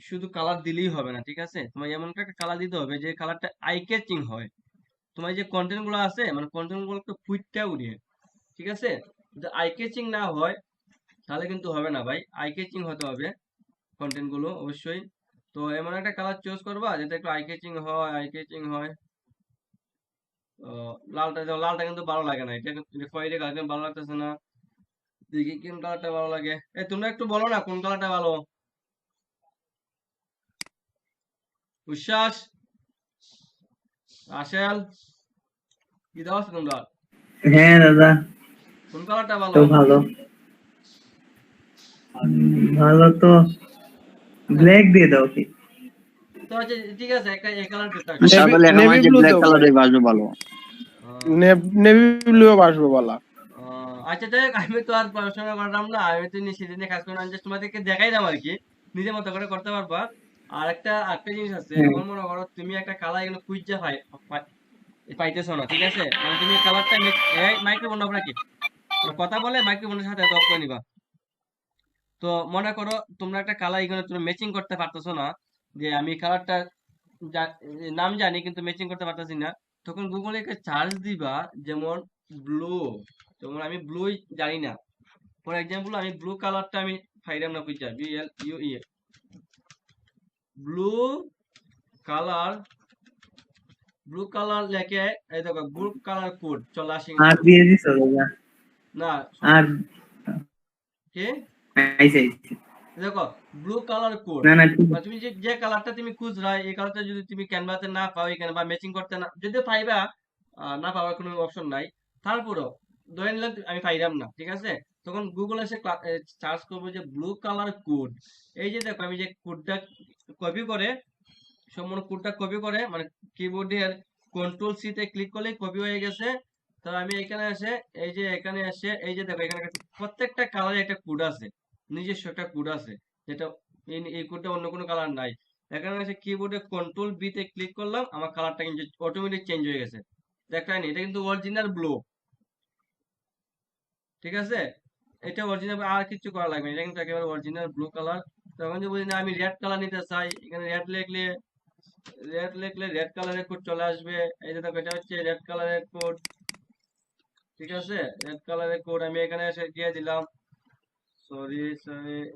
Speaker 1: শুধু কালার দিলেই হবে না, ঠিক আছে, তোমার এমন একটা কালার দিতে হবে যে কালারটা আই ক্যাচিং হয়। তোমার যে কন্টেন্ট গুলো আছে, মানে কন্টেন্ট গুলো একটু ফুটটা উড়িয়ে, ঠিক আছে, যদি আই ক্যাচিং না হয় তাহলে কিন্তু হবে না ভাই, আই ক্যাচিং হতে হবে কন্টেন্ট গুলো অবশ্যই। তো এমন একটা কালার চুজ করবা যেটা একটু আই ক্যাচিং হয়। তো লালটা কিন্তু ভালো লাগে না, এটা খয়েরি কালার ভালো লাগতেছে না। দেখি কোন কালারটা ভালো লাগে, তোমরা একটু বলো না কোন কালারটা ভালো। উচ্ছ্বাস, রাসেল, কি দাও আছে তোমরা,
Speaker 3: হ্যাঁ দাদা,
Speaker 1: কোন কালারটা ভালো?
Speaker 3: তো ভালো। ভালো তো ব্ল্যাক দিয়ে দাও কি।
Speaker 1: তো আচ্ছা ঠিক আছে, একটা এই কালার করতে
Speaker 6: আশা করলে এখন
Speaker 4: নেভি
Speaker 6: মনে হয় যে
Speaker 4: ব্লু
Speaker 6: ব্ল্যাক
Speaker 4: দাও ভাই,
Speaker 6: কালারই বাসবে ভালো।
Speaker 4: নেভি ব্লু বাসবো বলা।
Speaker 1: আচ্ছা যাই হোক, আমি তো আর পড়াশোনা করলাম না, আমি তো সেদিনে কাজ করলাম, জাস্ট তোমাদেরকে দেখাইলাম আর কি, নিজের মতো করে করতে পারবা। আর একটা জিনিস আছে,
Speaker 3: হ্যাঁ।
Speaker 1: এখন মনে করো তুমি একটা কালার এগুলো খুঁজে পাইতেছো না, ঠিক আছে, মানে তুমি কালারটা মাইক্রোফোন অফ রাখি, মানে কথা বলে মাইক্রোফোনের সাথে অফ করে নিবা। তো মনে করো তোমরা একটা কালার এখানে তুমি ম্যাচিং করতে পারতেছো না, যে আমি কালারটা নাম জানি কিন্তু ম্যাচিং করতে পারতেছি না, তখন গুগলে একটা সার্চ দিবা, যেমন ব্লু, যেমন আমি ব্লু জানি না, ফর এক্সাম্পল আমি ব্লু কালারটা আমি ফাইলাম না, খুঁজা BLUE, ব্লু কালার লেখে এই দেখো ব্লু কালার কোড চলে আসে
Speaker 3: আর দিয়ে দিছো দাদা
Speaker 1: না
Speaker 3: আর
Speaker 1: কি
Speaker 3: আইছে আইছে।
Speaker 1: দেখো ব্লু কালার কোড
Speaker 3: না না ঠিক
Speaker 1: তুমি যে কালারটা তুমি খুঁজরা এই কালারটা যদি তুমি ক্যানভাসে না পাও এখানে বা ম্যাচিং করতে না যদিও পাইবা না পাওয়ার কোনো অপশন নাই তারপরেও ধরে নিলাম আমি পাইলাম না ঠিক আছে তখন গুগল এসে সার্চ করবো যে ব্লু কালার কোড এই যে দেখো আমি যে কোডটা কপি করে সম্পূর্ণ কোডটা কপি করে মানে কিবোর্ডের কন্ট্রোল সি তে ক্লিক করলেই কপি হয়ে গেছে তো আমি এখানে এসে এই যে এখানে এসে এই যে দেখো এখানে প্রত্যেকটা কালারে একটা কোড আছে নিজস্ব একটা কোড আছে যেটা এই কোডটা অন্য কোনো কালার নাই এখানে এসে কিবোর্ডে কন্ট্রোল বি তে ক্লিক করলাম আমার কালারটা কিন্তু অটোমেটিক চেঞ্জ হয়ে গেছে দেখলেন এটা কিন্তু অরিজিনাল ব্লু ঠিক আছে এটা অরিজিনাল আর কিছু করা লাগবে না এটা কিন্তু একেবারে অরিজিনাল ব্লু কালার তখন যদি বলি না আমি রেড কালার নিতে চাই এখানে রেড কালারের কোড চলে আসবে এই যে দেখো এটা হচ্ছে রেড কালারের কোড ঠিক আছে রেড কালারের কোড আমি এখানে এসে দিয়ে দিলাম সরি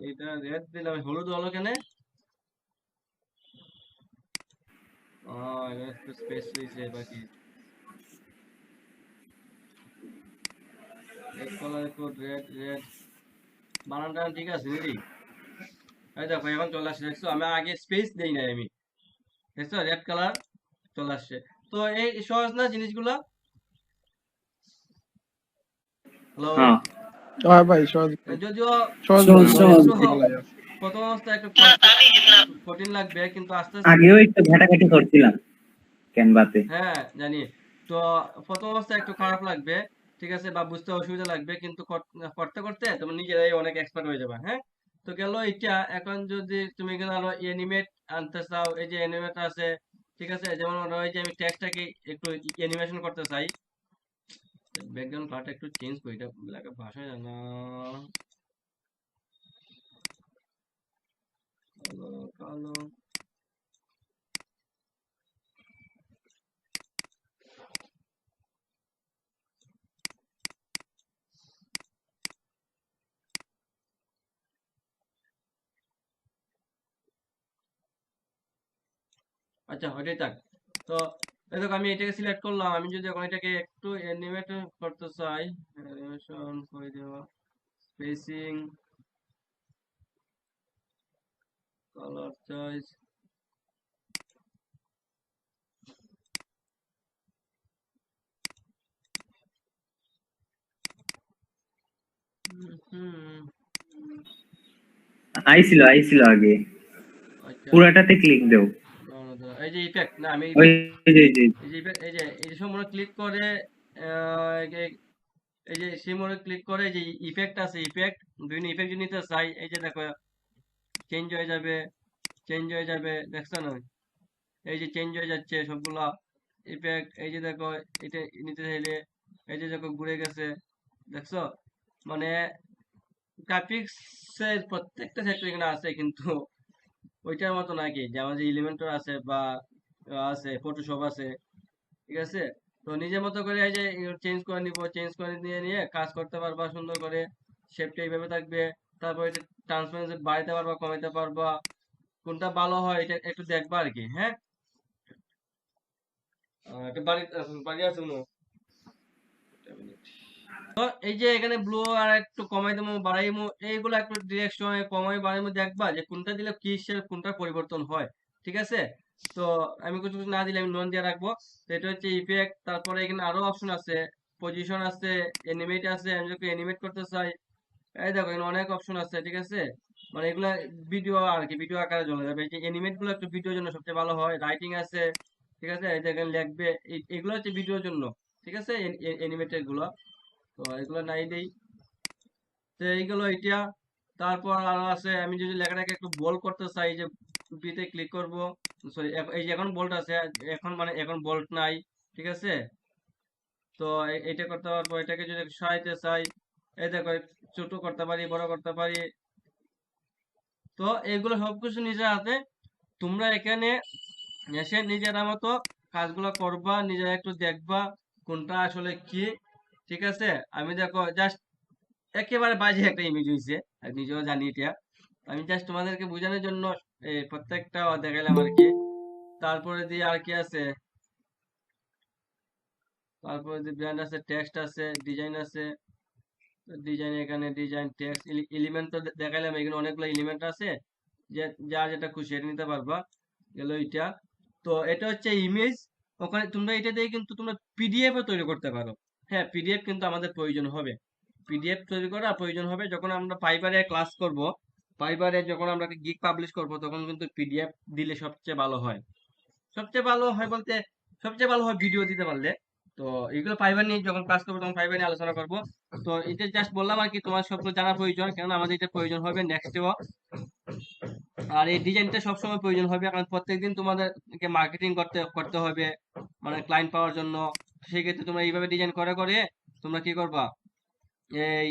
Speaker 1: এটা রেড দিলাম হলুদ হলো কেন এখানে একটু স্পেস রয়েছে বাকি রেড কালারের কোড রেড বানানটা ঠিক আছে নাকি এই দেখো এখন চলে আসছে দেখছো আমি আগে স্পেস দেই নাই আমি দেখছো রেড কালার চলে আসছে তো এই সহজ না জিনিসগুলা হ্যালো
Speaker 3: হ্যাঁ
Speaker 4: হ্যাঁ ভাই সহজ
Speaker 1: যদিও
Speaker 4: সহজ
Speaker 2: সহজ, সহজ।
Speaker 1: প্রথম অবস্থায় একটু কঠিন লাগবে কিন্তু আস্তে আস্তে
Speaker 3: আগেও একটু ঘাটাঘাটি করছিলাম ক্যানভাতে।
Speaker 1: হ্যাঁ জানি তো প্রথম অবস্থায় একটু খারাপ লাগবে ঠিক আছে বা বুঝতে অসুবিধা লাগবে কিন্তু করতে করতে তুমি নিজেরাই অনেক এক্সপার্ট হয়ে যাবে হ্যাঁ তো গেল এটা এখন যদি তুমি এখানে আরো অ্যানিমেট আনতে চাও এই যে অ্যানিমেট আছে ঠিক আছে যেমন ওই যে আমি টেক্সটটাকে একটু অ্যানিমেশন করতে চাই ব্যাকগ্রাউন্ড কালারটা একটু চেঞ্জ করি এটা লাগে ভাষা জানা কালো কালো আচ্ছা ওইটাই থাক তো এই দেখো আমি এটাকে সিলেক্ট করলাম আমি যদি এখন এটাকে একটু অ্যানিমেট করতে চাই অ্যানিমেশন করে দেওয়া স্পেসিং কালার চয়েস
Speaker 3: আইছিল আগে
Speaker 1: আচ্ছা
Speaker 3: পুরাটাতে ক্লিক দাও
Speaker 1: এই যে ইফেক্ট না আমি
Speaker 3: ওই যে
Speaker 1: এই যে effect, এই যে সম্পূর্ণ ক্লিক করে এই যে সিমোরে ক্লিক করে যে ইফেক্ট আছে ইফেক্ট বিভিন্ন ইফেক্ট যদি নিতে চাই এই যে দেখো চেঞ্জ হয়ে যাবে দেখছো না এই যে চেঞ্জ হয়ে যাচ্ছে সবগুলা ইফেক্ট এই যে দেখো এটা নিতে চাইলে এই যে দেখো ঘুরে গেছে দেখছো মানে গ্রাফিক্সের প্রত্যেকটা সেক্টর এখানে আছে কিন্তু ওইটার মতো নাকি যেমন যে এলিমেন্টর আছে বা আছে ফটোশপ আছে ঠিক আছে তো নিজের মতো করে এই যে চেঞ্জ করে নিব চেঞ্জ করে নিয়ে কাজ করতে পারবা সুন্দর করে শেপটা এইভাবে থাকবে তারপর এটা ট্রান্সপারেন্সি বাড়াইতে পারবা কমাইতে পারবা কোনটা ভালো হয় এটা একটু দেখবা আর কি হ্যাঁ এটা বাড়ি আছে মনে হয়। তো এই যে এখানে ব্লু আর একটু কমাই দেবো বাড়াই দেবো এইগুলো একটু ডিরেকশন কমাই বাড়াই দেখবা যে কোনটা দিলে কি কোনটা পরিবর্তন হয় ঠিক আছে তো আমি কিছু কিছু না দিলে আমি নন দিয়ে রাখবো তো এটা হচ্ছে ইফেক্ট তারপরে এখানে আরো অপশন আছে পজিশন আছে অ্যানিমেট আছে আমি যদি অ্যানিমেট করতে চাই এই দেখো এখানে অনেক অপশন আছে ঠিক আছে মানে এগুলা ভিডিও আর কি ভিডিও আকারে চলে যাবে এই যে অ্যানিমেট গুলো একটু ভিডিওর জন্য সবচেয়ে ভালো হয় রাইটিং আছে ঠিক আছে এই দেখেন লিখবে এগুলো হচ্ছে ভিডিওর জন্য ঠিক আছে অ্যানিমেটেড গুলো তো এগুলো নাই দেই তো এইগুলো এটা তারপর আরো আছে আমি যদি লেখাটাকে একটু বোল্ড করতে চাই যে বিতে ক্লিক করব সরি এই যে এখন বোল্ড আছে এখন মানে এখন বোল্ড নাই ঠিক আছে তো এইটা করতে পারবো এটাকে যদি সরাইতে চাই এই দেখো ছোট করতে পারি বড় করতে পারি তো এগুলো সবকিছু নিজের হাতে তোমরা এখানে এসে নিজেরা মতো কাজগুলো করবা নিজেরা একটু দেখবা কোনটা আসলে কি ঠিক আছে আমি দেখো জাস্ট একেবারে বাজে একটা ইমেজ হয়েছে আর নিজেও জানি এটা আমি জাস্ট তোমাদেরকে বোঝানোর জন্য এই প্রত্যেকটা দেখাইলাম আর কি। তারপরে দিয়ে আর কি আছে, তারপরে যে ব্র্যান্ড আছে, টেক্সট আছে, ডিজাইন আছে। ডিজাইন, এখানে ডিজাইন, টেক্সট, এলিমেন্ট তো দেখাইলাম, এখানে অনেকগুলো এলিমেন্ট আছে, যে যা যেটা খুশি এটা নিতে পারবা। গেল এটা। তো এটা হচ্ছে ইমেজ। ওখানে তোমরা এটা দিয়ে কিন্তু তোমরা পিডিএফ ও তৈরি করতে পারো। হ্যাঁ, পিডিএফ কিন্তু আমাদের প্রয়োজন হবে। পিডিএফ তৈরি করা প্রয়োজন হবে যখন আমরা ফাইবারে ক্লাস করব। ফাইবারে যখন আমরা গিগ পাবলিশ করব, তখন কিন্তু পিডিএফ দিলে সবচেয়ে ভালো হয়। সবচেয়ে ভালো হয় বলতে, সবচেয়ে ভালো হয় ভিডিও দিতে পারলে। তো এগুলো ফাইবার নিয়ে যখন ক্লাস করবো তখন ফাইবার নিয়ে আলোচনা করবো। তো এটা জাস্ট বললাম আর কি, তোমার সবগুলো জানা প্রয়োজন, কারণ আমাদের এটা প্রয়োজন হবে নেক্সটেও। আর এই ডিজাইনটা সবসময় প্রয়োজন হবে, কারণ প্রত্যেকদিন তোমাদেরকে মার্কেটিং করতে করতে হবে, মানে ক্লায়েন্ট পাওয়ার জন্য। সেক্ষেত্রে তোমরা এইভাবে ডিজাইন করে করে তোমরা কি করবা, এই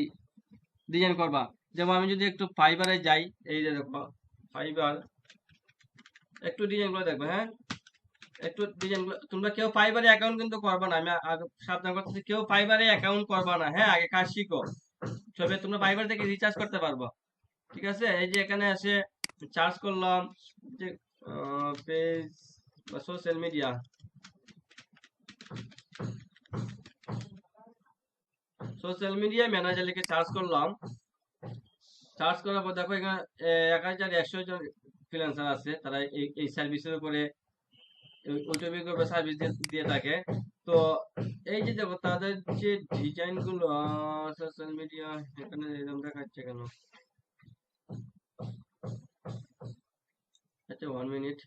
Speaker 1: ডিজাইন করবা। যেমন আমি যদি একটু ফাইবারে যাই, এই যে দেখো ফাইবার, একটু ডিজাইন গুলো দেখবে। হ্যাঁ, একটু ডিজাইন গুলো, তোমরা কেউ ফাইবারে অ্যাকাউন্ট কিন্তু করবা না, আমি আগে সাবধান করতেছি, কেউ ফাইবারে অ্যাকাউন্ট করবা না। হ্যাঁ, আগে কাজ শিখো। তবে তোমরা ফাইবার থেকে রিচার্জ করতে পারবা। ঠিক আছে, এই যে এখানে এসে চার্জ করলাম, যে পেজ বা social media, social media manager লিখে চার্জ করলাম। চার্জ করার পর দেখো এখানে 1100 জন ফ্রিল্যান্সার আছে, তারা এই সার্ভিসের উপরে অটোমেটিক সার্ভিস দিয়ে থাকে। তো এই যে দেখো তাদের যে ডিজাইন গুলো, সোশ্যাল মিডিয়া, এখানে এরকম দেখাচ্ছে কেন? আচ্ছা, 1 মিনিট।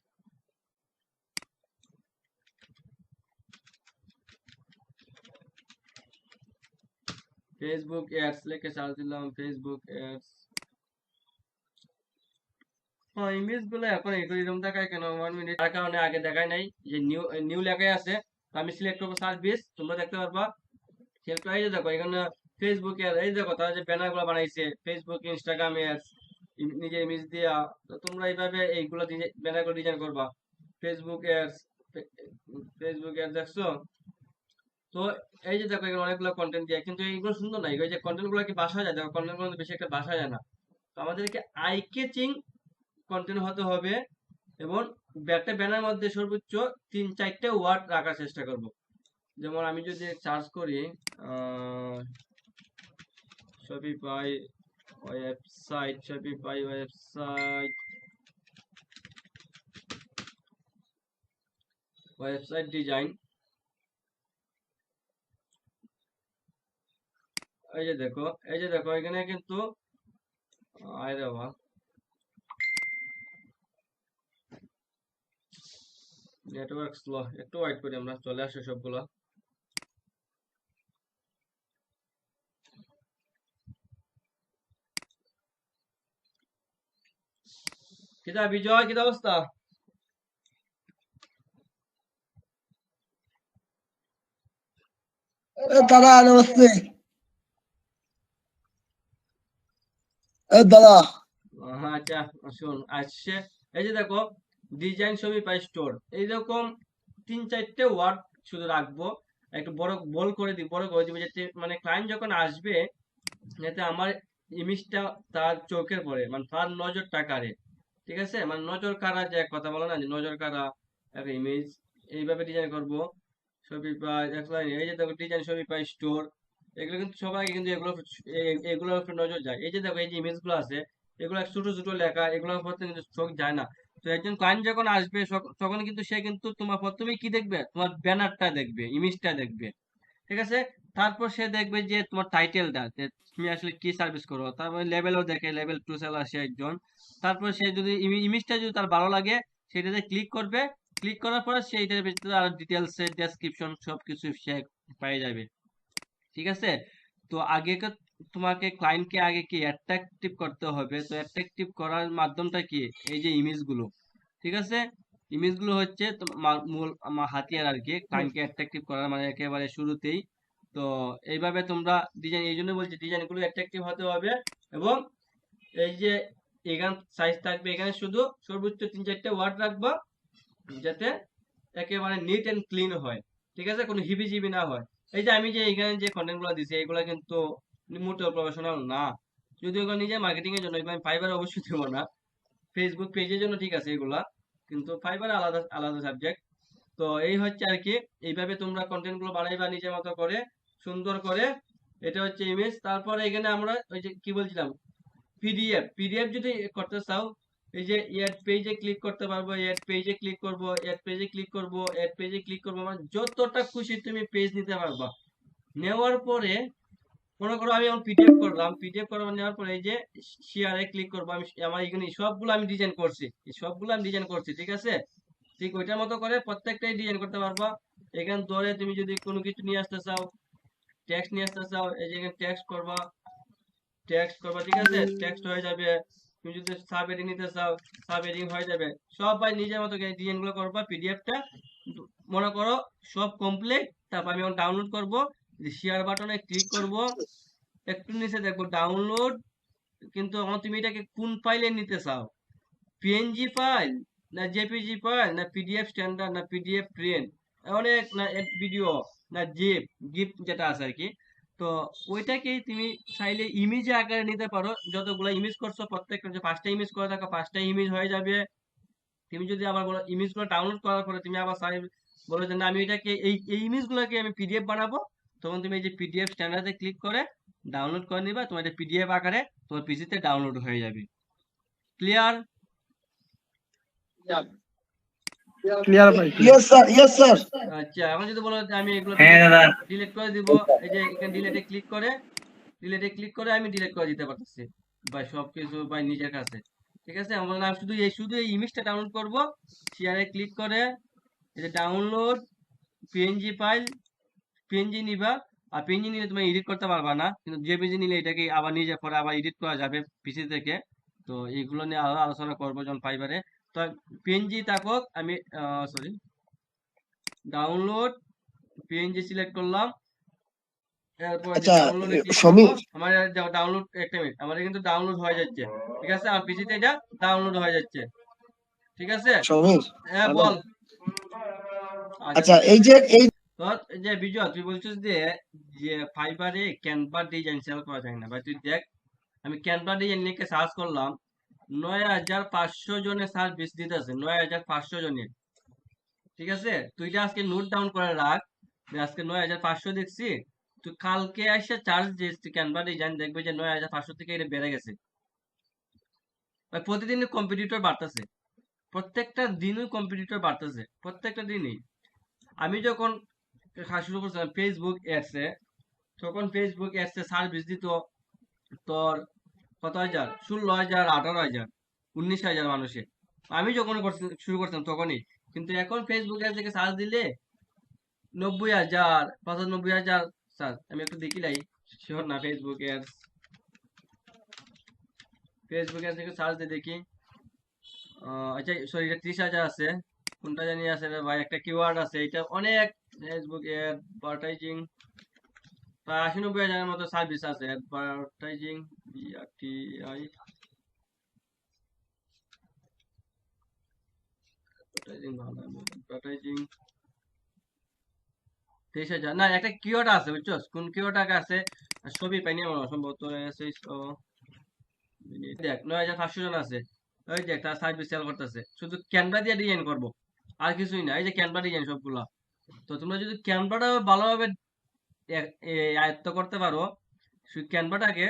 Speaker 1: ফেসবুক অ্যাডস লিখে চার্জ দিলাম, ফেসবুক অ্যাডস। হ্যাঁ, ইমেজ গুলো এখন এরকম দেখায় কেন 1 মিনিট? তার কারণে আগে দেখায় নাই, যে নিউ নিউ লেখাই আছে। তো আমি সিলেক্ট করবো সার্ভিস, তোমরা দেখতে পারবা। সিলেক্ট করে এই যে দেখো এখানে ফেসবুক এর, এই দেখো তারা যে ব্যানার গুলো বানাইছে, ফেসবুক, ইনস্টাগ্রাম এর নিজের ইমেজ দিয়া। তো তোমরা এইভাবে এইগুলো ব্যানার গুলো ডিজাইন করবা। ফেসবুক এর, ফেসবুক এর দেখছো? তো এই যে দেখো এখানে অনেকগুলো কন্টেন্ট দিয়ে, কিন্তু এইগুলো সুন্দর না। এই যে কন্টেন্ট গুলো কি বাসা যায়? দেখো কন্টেন্ট গুলো বেশি একটা বাসা যায় না। তো আমাদেরকে আই ক্যাচিং কন্টেন্ট হতে হবে, এবং একটা ব্যানার মধ্যে সর্বোচ্চ 3-4টে ওয়ার্ড রাখার চেষ্টা করব। যেমন আমি যদি সার্চ করি Shopify website, Shopify website, website design, এই যে দেখো, এই যে দেখো এখানে কিন্তু আরে বাবা, নেটওয়ার্ক স্লো, একটু ওয়েট করি, আমরা চলে আসে সবগুলো। কিদা বিজয়, কিদা অবস্থা?
Speaker 5: दादा नमस्ते। दादा
Speaker 1: আচ্ছা, শুন আসছে। এই যে দেখো ডিজাইন শপিফাই স্টোর, এইরকম 3-4টে ওয়ার্ড শুধু রাখবো। একটু বড় বড় করে দিব, বড় করে দিব, যাতে মানে ক্লায়েন্ট যখন আসবে, যাতে আমার ইমেজটা তার চোখের পড়ে, মানে তার নজরটা কাড়ে। ঠিক আছে, মানে নজর কাড়া, যে এক কথা বলে না, যে নজর কাড়া একটা ইমেজ। এইভাবে ডিজাইন করব। শপিফাই এই যে দেখো ডিজাইন শপিফাই স্টোর, এগুলো কিন্তু সবাই কিন্তু এগুলোর উপর নজর যায়। এই যে দেখো এই যে ইমেজ গুলো আছে, এগুলো ছোট ছোট লেখা, এগুলোর প্রতি কিন্তু চোখ যায় না। তো একজন ক্লায়েন্ট যখন আসবে, তখন কিন্তু সে কিন্তু তোমার প্রথমেই কি দেখবে, তোমার ব্যানারটা দেখবে, ইমেজটা দেখবে। ঠিক আছে, তারপর সে দেখবে যে তোমার টাইটেলটা, যে তুমি আসলে কি সার্ভিস করো। তারপরে লেভেলও দেখে, লেভেল 2 সেল আসে একজন। তারপর সে যদি ইমেজটা যদি তার ভালো লাগে, সেটাতে ক্লিক করবে। ক্লিক করার পরে সেইটার ভিতরে আরো ডিটেলস, ডেসক্রিপশন সবকিছু সে পেয়ে যাবে। ঠিক আছে, তো আগে তোমাকে ক্লায়েন্টকে আগে কি অ্যাট্রাকটিভ করতে হবে। তো অ্যাট্রাকটিভ করার মাধ্যমটা কি, এই যে ইমেজগুলো। ঠিক আছে, ইমেজগুলো হচ্ছে মূল হাতিয়ার আর কি, ক্লায়েন্টকে অ্যাট্রাকটিভ করার, মানে একেবারে শুরুতেই। তো এইভাবে তোমরা ডিজাইন, এই জন্য বলছি ডিজাইনগুলো অ্যাট্রাকটিভ হতে হবে। এবং এই যে এখানে সাইজ থাকবে, এখানে শুধু সর্বোচ্চ 3-4টে ওয়ার্ড রাখবা, যাতে একেবারে নিট এন্ড ক্লিন হয়। ঠিক আছে, কোনো হিবিজিবি না হয়। এই যে আমি যে এখানে যে কন্টেন্ট গুলো দিছি, এগুলো কিন্তু মোটেও প্রফেশনাল না। যদি ওগুলো নিজে মার্কেটিং এর জন্য, এগুলো আমি ফাইবারে অবশ্যই দেবো না। ফেসবুক পেজের জন্য ঠিক আছে এগুলা, কিন্তু ফাইবার আলাদা আলাদা সাবজেক্ট। তো এই হচ্ছে আর কি, এইভাবে তোমরা কন্টেন্ট গুলো বানাইবা নিজের মতো করে, সুন্দর করে। এটা হচ্ছে ইমেজ। তারপরে এখানে আমরা ওই যে কি বলছিলাম, পিডিএফ যদি করতে চাও, এই যে এড পেজে ক্লিক করতে পারবো, এড পেজে ক্লিক করব, এড পেজে ক্লিক করব, এড পেজে ক্লিক করব, মানে যতটা খুশি তুমি পেজ নিতে পারবা। নেওয়ার পরে মনে করো আমি এখন পিডিএফ করলাম, পিডিএফ করার নেওয়ার পরে এই যে শেয়ারে ক্লিক করবো, আমি আমার এখানে সবগুলো আমি ডিজাইন করছি, এই সবগুলো আমি ডিজাইন করছি, ঠিক আছে। ঠিক ওইটার মতো করে প্রত্যেকটাই ডিজাইন করতে পারবা। এখানে ধরে তুমি যদি কোনো কিছু নিয়ে আসতে চাও, টেক্সট নিয়ে আসতে চাও, এই যে এখানে টেক্সট করবা, ঠিক আছে, টেক্সট হয়ে যাবে। তুমি যদি সাব হেডিং নিতে চাও, সাব হেডিং হয়ে যাবে। সবাই নিজের মতো ডিজাইন গুলো করবা। পিডিএফটা মনে করো সব কমপ্লিট। তারপর আমি ডাউনলোড করব, শেয়ার বাটনে ক্লিক করব, একটু নিচে দেখবো ডাউনলোড। কিন্তু এখন তুমি এটাকে কোন ফাইলে নিতে চাও, পিএনজি ফাইল না জেপিজি ফাইল না পিডিএফ স্ট্যান্ডার্ড না পিডিএফ প্রিন্ট, অনেক না ভিডিও না গিফ যেটা আছে আর কি। তো ওইটাকেই তুমি চাইলে ইমেজ আকারে নিতে পারো। যতগুলো ইমেজ করছো প্রত্যেকটা, যে 5টা ইমেজ করে থাকো 5টা ইমেজ হয়ে যাবে। তুমি যদি আবার বলো ইমেজগুলো ডাউনলোড করার পরে তুমি আবার বলো যে না আমি এটাকে এই ইমেজগুলোকে আমি পিডিএফ বানাবো, তখন তুমি এই যে পিডিএফ স্ট্যান্ডার্ডে ক্লিক করে ডাউনলোড করে নিবা, তোমার এটা পিডিএফ আকারে তোমার পিসিতে ডাউনলোড হয়ে যাবে। ক্লিয়ার?
Speaker 4: ক্লিয়ার ভাই?
Speaker 5: Yes, sir. Yes, sir.
Speaker 1: আচ্ছা, এখন যদি বলো যে আমি এগুলো
Speaker 3: হ্যাঁ দাদা।
Speaker 1: ডিলিট করে দিব, এই যে এখানে ডিলেটে ক্লিক করে আমি ডিলিট করে দিতে পারতেছি বা সবকিছু বা নিজের কাছে, ঠিক আছে। আমার না শুধু এই ইমেজটা ডাউনলোড করব, শেয়ারে ক্লিক করে এই যে ডাউনলোড পিএনজি ফাইল, পিএনজি নিবা। আর পিএনজি নিলে তুমি এডিট করতে পারবা না, কিন্তু জেপিজি নিলে এটাকে আবার নিজে পরে আবার এডিট করা যাবে পিসি থেকে। তো এইগুলো নিয়ে আরো আলোচনা করবো যখন ফাইবারে। তো পিএনজি থাকুক, আমি সরি, ডাউনলোড পিএনজি সিলেক্ট করলাম। এরপর যে
Speaker 5: আচ্ছা,
Speaker 1: ডাউনলোডে ক্লিক করবো,
Speaker 5: সমীর,
Speaker 1: আমার ডাউনলোড, একটা মিনিট, আমার কিন্তু ডাউনলোড হয়ে যাচ্ছে, ঠিক আছে, আমার পিসিতে এটা ডাউনলোড হয়ে যাচ্ছে, ঠিক আছে।
Speaker 5: সমীর,
Speaker 1: হ্যাঁ
Speaker 5: হ্যালো।
Speaker 1: বল। আচ্ছা
Speaker 5: আচ্ছা, এই
Speaker 1: তোর যে বিজয়, তুই বলছিস যে যে ফাইবারে ক্যানভা ডিজাইন সেল করা যায় না ভাই, তুই দেখ, আমি ক্যানভা ডিজাইন লিখে সার্চ করলাম, 9,500 জনের সার্ভিস দিতেছে, 9,500 জনের, ঠিক আছে। তুই এটা আজকে নোট ডাউন করে রাখ, যে আজকে 9,500 দেখছি। তুই কালকে এসে চার্জ দিস ক্যানভা ডিজাইন, দেখবে যে 9,500 থেকে এটা বেড়ে গেছে ভাই। প্রতিদিনই কম্পিটিটর বাড়তেছে, প্রত্যেকটা দিনই কম্পিটিটর বাড়তেছে, প্রত্যেকটা দিনই। আমি যখন শুরু করছিলাম ফেসবুক অ্যাডসে, তখন ফেসবুক অ্যাডসে সার্ভিস দিত তোর কত হাজার, 16,000, 18,000, 19,000 মানুষের। আমি যখন শুরু করছিলাম তখনই। কিন্তু এখন ফেসবুক অ্যাডস থেকে সার্চ দিলে 90,000, 95,000 স্যার। আমি একটু দেখি লাই, শিওর না। ফেসবুক অ্যাডস থেকে সার্চ দিয়ে দেখি। আচ্ছা সরি, এটা 30,000 আছে, কোনটা জানি আছে রে ভাই, একটা কিওয়ার্ড আছে, এটা অনেক। ফেসবুক অ্যাডভার্টাইজিং প্রায় 80-90 হাজারের মতো সার্ভিস আছে। অ্যাডভার্টাইজিং, বিআরটিআই, অ্যাডভার্টাইজিং 23,000 না, একটা কিওয়ার্ড আছে বুঝছো, কোন কিওয়ার্ড আছে, ছবি পাইনি আমার সম্ভবত। দেখ 9,500 জন আছে, ওই দেখ তার সার্ভিস সেল করতেছে, শুধু ক্যানভা দিয়ে ডিজাইন করব, আর কিছুই না। এই যে ক্যানভা ডিজাইন সবগুলা। তো তোমরা যদি ক্যানভাটা ভালোভাবে আয়ত্ত করতে পারো, শুধু ক্যানভাটাকে,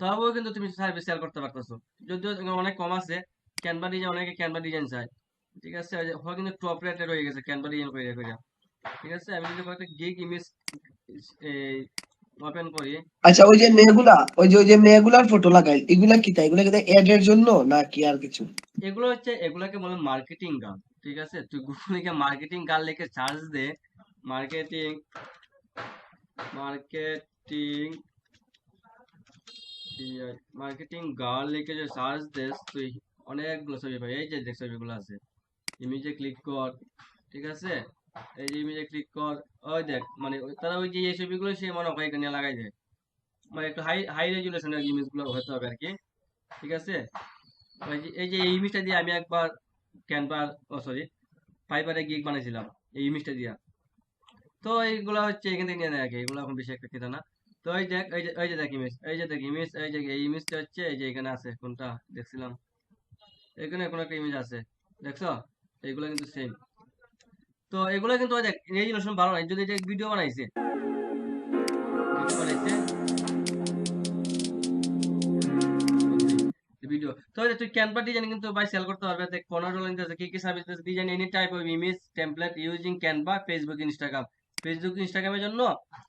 Speaker 1: তবেও কিন্তু তুমি সার্ভিস সেল করতে পারতেছো। যদিও অনেক কম আছে ক্যানভা ডিজাইন, অনেকে ক্যানভা ডিজাইন চায়, ঠিক আছে। ওই যে হয় কিন্তু টপ রেটেড হয়ে গেছে ক্যানভা ডিজাইন করে করে, ঠিক আছে। আমি যদি কয়েকটা গিগ ইমেজ ওপেন করি,
Speaker 5: আচ্ছা, ওই যে মেয়েগুলার ফটো লাগাই, এগুলা কি তাই? এগুলা কি এড এর জন্য না কি আর কিছু?
Speaker 1: এগুলাকে বলে মার্কেটিং গান, ঠিক আছে। তুই গুগল লিখে মার্কেটিং গান লিখে সার্চ দে, মার্কেটিং মার্কেটিং মার্কেটিং গান লিখে যে সার্চ দেস, তুই অনেকগুলো ছবি পাই। এই যে দেখ ছবিগুলো আছে, ইমেজে ক্লিক কর, ঠিক আছে। এই যে ইমেজে ক্লিক কর, ওই দেখ, মানে তারা ওই যে এই ছবিগুলো সে মনে হয় এখানে লাগাই দেয়, মানে একটু হাই হাই রেজুলেশনের ইমেজগুলো হতে হবে আর কি, ঠিক আছে। এই যে এই ইমেজটা দিয়ে আমি একবার ক্যানভা, সরি, ফাইবারে গিগ বানাইছিলাম এই ইমেজটা দিয়া। তো এইগুলা হচ্ছে এখান থেকে নিয়ে নেয় আর কি, এগুলো এখন বেশি একটা খেতে না। তো এই দেখ, এই যে দেখ ইমেজ, এই যে দেখ ইমেজ, এই যে এই ইমেজটা হচ্ছে এই যে এখানে আছে, কোনটা দেখছিলাম, এখানে কোনো একটা ইমেজ আছে, দেখছো? এগুলো কিন্তু সেম। তো এগুলো কিন্তু ওই দেখ রেজুলেশন ভালো নাই, যদি এটা ভিডিও বানাইছে, ভিডিও বানাইছে ভিডিও, তো এই যে তুই ক্যানভা ডিজাইন কিন্তু ভাই সেল করতে পারবে। দেখ $15 নিতেছে, কি কি সার্ভিস দিতেছে, design any type of image template using Canva, Facebook Instagram. Facebook ইনস্টাগ্রামের জন্য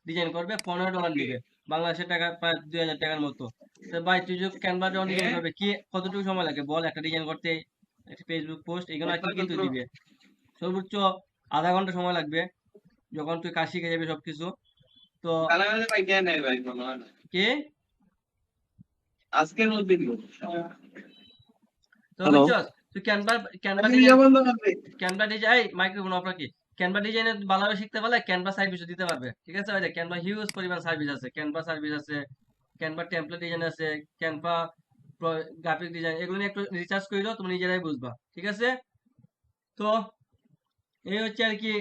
Speaker 1: ডিজাইন করবে, $15 নিবে, বাংলাদেশের টাকা প্রায় 2000 টাকার মতো। তো ভাই তুই যদি ক্যানভা যখন ডিজাইন করবে, কি কতটুকু সময় লাগে বল একটা ডিজাইন করতে? একটা ফেসবুক পোস্ট এগুলো আর কি কি তুই দিবে, সর্বোচ্চ আধা ঘন্টা সময় লাগবে, যখন তুই কাজ শিখে যাবি সবকিছু। তো কি
Speaker 6: আজকের মধ্যে দিব।
Speaker 1: তো
Speaker 6: হ্যালো,
Speaker 1: বুঝছস, তুই ক্যানভা ক্যানভা
Speaker 6: আজকে
Speaker 1: ডিজাইন
Speaker 6: ইয়া বন্ধ করবে।
Speaker 1: ক্যানভা ডিজাইন মাইক্রোফোন অফ রাখি। ক্যানভা ডিজাইনে ভালোভাবে শিখতে পারলে ক্যানভা সার্ভিসও দিতে পারবে, ঠিক আছে? ওই যে ক্যানভা হিউজ পরিমাণ সার্ভিস আছে, ক্যানভা সার্ভিস আছে, ক্যানভা টেমপ্লেট ডিজাইন আছে, ক্যানভা গ্রাফিক ডিজাইন, এগুলো নিয়ে একটু রিসার্চ করে দাও, তুমি নিজেরাই বুঝবা, ঠিক আছে? তো এই হচ্ছে আর কি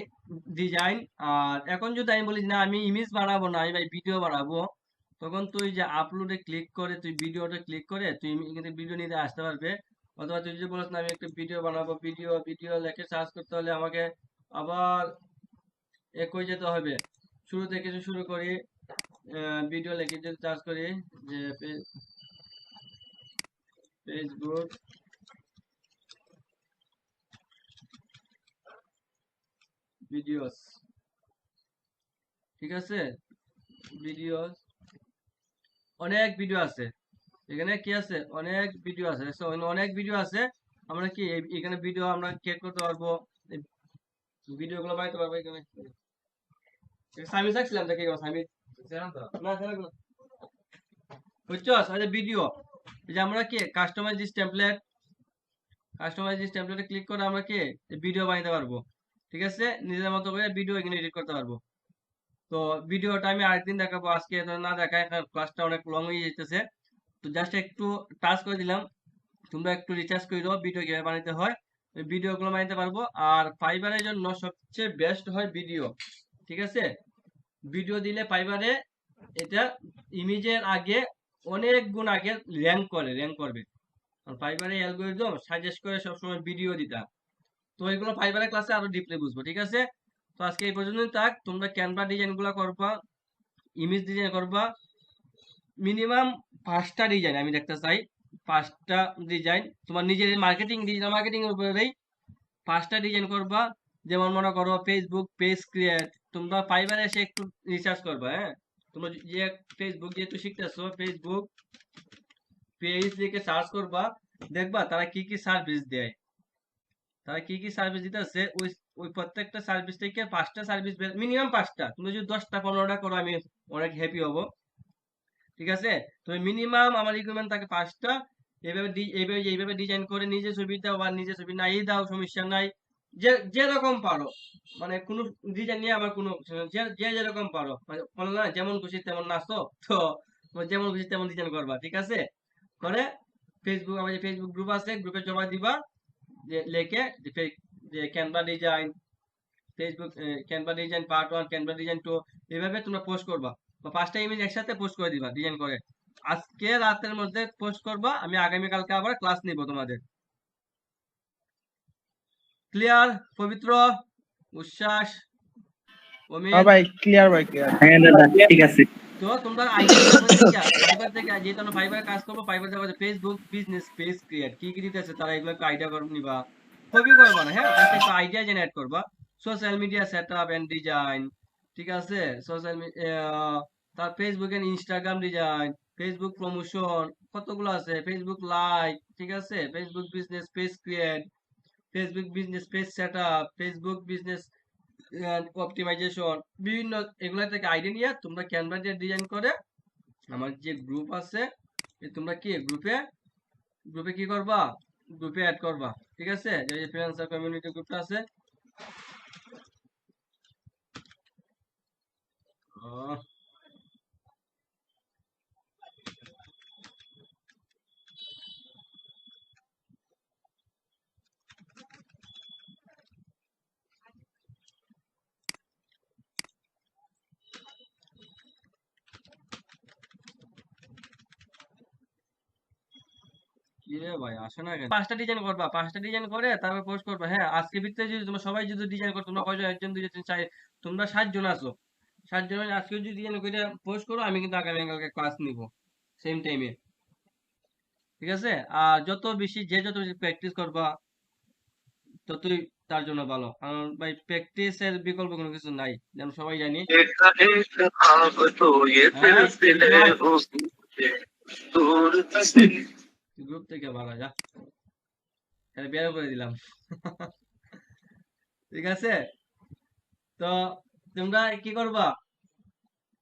Speaker 1: ডিজাইন। আর এখন যদি আমি বলি না আমি ইমেজ বানাবো না, আমি ভাই ভিডিও বানাবো, তখন তুই যে আপলোডে ক্লিক করে তুই ভিডিওতে ক্লিক করে তুই কিন্তু ভিডিও নিতে আসতে পারবে। অথবা তুই যদি বলিস না আমি একটা ভিডিও বানাবো, ভিডিও ভিডিও লেখে সার্চ করতে হলে আমাকে আবার কই যেতে হবে, শুরু থেকে শুরু করি, ভিডিও লেখে যদি সার্চ করি যে ফেসবুক ভিডিওস, ঠিক আছে? ভিডিওস, অনেক ভিডিও আছে এখানে, কি আছে অনেক ভিডিও আছে, so, অনেক ভিডিও আছে। আমরা কি এখানে ভিডিও আমরা ক্রিয়েট করতে পারবো, ভিডিও গুলো বানাইতে পারবো এখানে। সামি থাকছিলাম দেখে সামি না সেরকম না। বুঝছো ভিডিও, এই যে আমরা কি কাস্টমাইজ দিস টেমপ্লেটে ক্লিক করে আমরা কি ভিডিও বানাইতে পারবো, ঠিক আছে? নিজের মতো করে ভিডিও এখানে এডিট করতে পারবো। তো ভিডিওটা আমি আরেকদিন দেখাবো, আজকে তো না দেখায়, ক্লাসটা অনেক লং হয়ে যেতেছে। তো জাস্ট একটু টাচ করে দিলাম, তোমরা একটু রিচার্জ করে দাও ভিডিও কিভাবে বানাইতে হয়, ওই ভিডিওগুলো বানাইতে পারবো। আর ফাইবারের জন্য সবচেয়ে বেস্ট হয় ভিডিও, ঠিক আছে? ভিডিও দিলে ফাইবারে এটা ইমেজের আগে অনেক গুণ আগে র্যাঙ্ক করবে। আর ফাইবারে অ্যালগরিদম সাজেস্ট করে সবসময় ভিডিও দিতা। তো এগুলো ফাইবারের ক্লাসে আরো ডিপলি বুঝবো, ঠিক আছে? তো আজকে এই পর্যন্তই থাক। তোমরা ক্যানভা ডিজাইন গুলা করবা, ইমেজ ডিজাইন করবা, মিনিমাম 5টা ডিজাইন আমি দেখতে চাই। 5টা ডিজাইন তোমার নিজের মার্কেটিং, ডিজিটাল মার্কেটিং এর উপরেই 5টা ডিজাইন করবা। যেমন মনে করো ফেসবুক পেজ ক্রিয়েট, তোমরা ফাইবারে এসে একটু রিসার্চ করবা, হ্যাঁ? তোমরা যে ফেসবুক যেহেতু শিখতেছো, ফেসবুক পেজ লিখে সার্চ করবা, দেখবা তারা কি কি সার্ভিস দেয়, তারা কি কি সার্ভিস দিতেছে, ওই ওই প্রত্যেকটা সার্ভিস থেকে 5টা সার্ভিস, মিনিমাম 5টা, তুমি যদি 10টা 15টা করো আমি অনেক হ্যাপি হব, ঠিক আছে? তুমি মিনিমাম আমার রিকোয়ারমেন্ট থাকে 5টা। এইভাবে ডিজাইন করে নিজে ছবি দাও, বা নিজে ছবি নাই দাও, সমস্যা নাই। যে যেরকম পারো, মানে কোনো ডিজাইন নিয়ে আমার কোনো, যে যে যেরকম পারো, মানে বলো না যেমন খুশি তেমন নাচো, তো তোমার যেমন খুশি তেমন ডিজাইন করবা, ঠিক আছে? করে ফেসবুক, আমার যে ফেসবুক গ্রুপ আছে, গ্রুপে জমা দিবা, যে লেখে যে Canva design, Facebook Canva design part 1, Canva design 2, এভাবে তোমরা পোস্ট করবা, বা 5টা ইমেজ একসাথে পোস্ট করে দিবা ডিজাইন করে। আজকে রাতের মধ্যে পোস্ট করবা, আমি আগামী কালকে আবার ক্লাস নিব তোমাদের। ক্লিয়ার? পবিত্র, উচ্ছ্বাস,
Speaker 4: হ্যাঁ
Speaker 1: অমিত?
Speaker 4: ভাই, ক্লিয়ার ভাই, ক্লিয়ার।
Speaker 3: হ্যাঁ দাদা ঠিক আছে।
Speaker 1: তো তোমরা আইডিয়া ফাইবার থেকে, যেহেতু আমরা ফাইবারে কাজ করবো, ফাইবার থেকে ফেসবুক বিজনেস পেজ ক্রিয়েট কি কি দিতেছে তারা, এগুলো একটু আইডিয়া করে নিবা, ছবি করবা না, হ্যাঁ? জাস্ট একটু আইডিয়া জেনারেট করবা। Social media setup and design, ঠিক আছে? সোশ্যাল মিডিয়া, তার Facebook and Instagram design, Facebook promotion, কতগুলো আছে, ফেসবুক লাইক, ঠিক আছে? Facebook business page create, Facebook business page setup, Facebook business optimisation, বিভিন্ন এগুলা থেকে আইডিয়া নিয়ে তোমরা ক্যানভা দিয়ে ডিজাইন করে আমার যে গ্রুপ আছে, তোমরা কি গ্রুপে কি করবা, গ্রুপে অ্যাড করবা, ঠিক আছে? যে ফ্রিল্যান্সার কমিউনিটি গ্রুপটা আছে, আহ, কি কি রে ভাই আসে না কেন? 5টা ডিজাইন করবা, 5টা ডিজাইন করে তারপর পোস্ট করবা। হ্যাঁ, আজকে ভিতরে যদি তোমরা সবাই যদি ডিজাইন করো, তোমরা কয়জন? 1 জন 2 জন 3 4, তোমরা 60 জন আছো। 60 জন আজকে যদি ডিজাইন করে পোস্ট করো, আমি কিন্তু আগামীকালকে ক্লাস নিব সেম টাইমে। ঠিক আছে? আর যত বেশি যত বেশি প্র্যাকটিস করবা ততই তার জন্য ভালো। কারণ ভাই প্র্যাকটিসের বিকল্প কোনো কিছু নাই, যেন সবাই জানি। গ্রুপ থেকে ভালো যা, তাহলে বের করে দিলাম। ঠিক আছে, তো তোমরা কি করবা?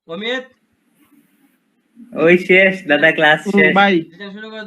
Speaker 1: অমিত
Speaker 6: ওই শেষ দাদা, ক্লাস শেষ।
Speaker 3: ভাই
Speaker 1: ডিজাইন শুরু করে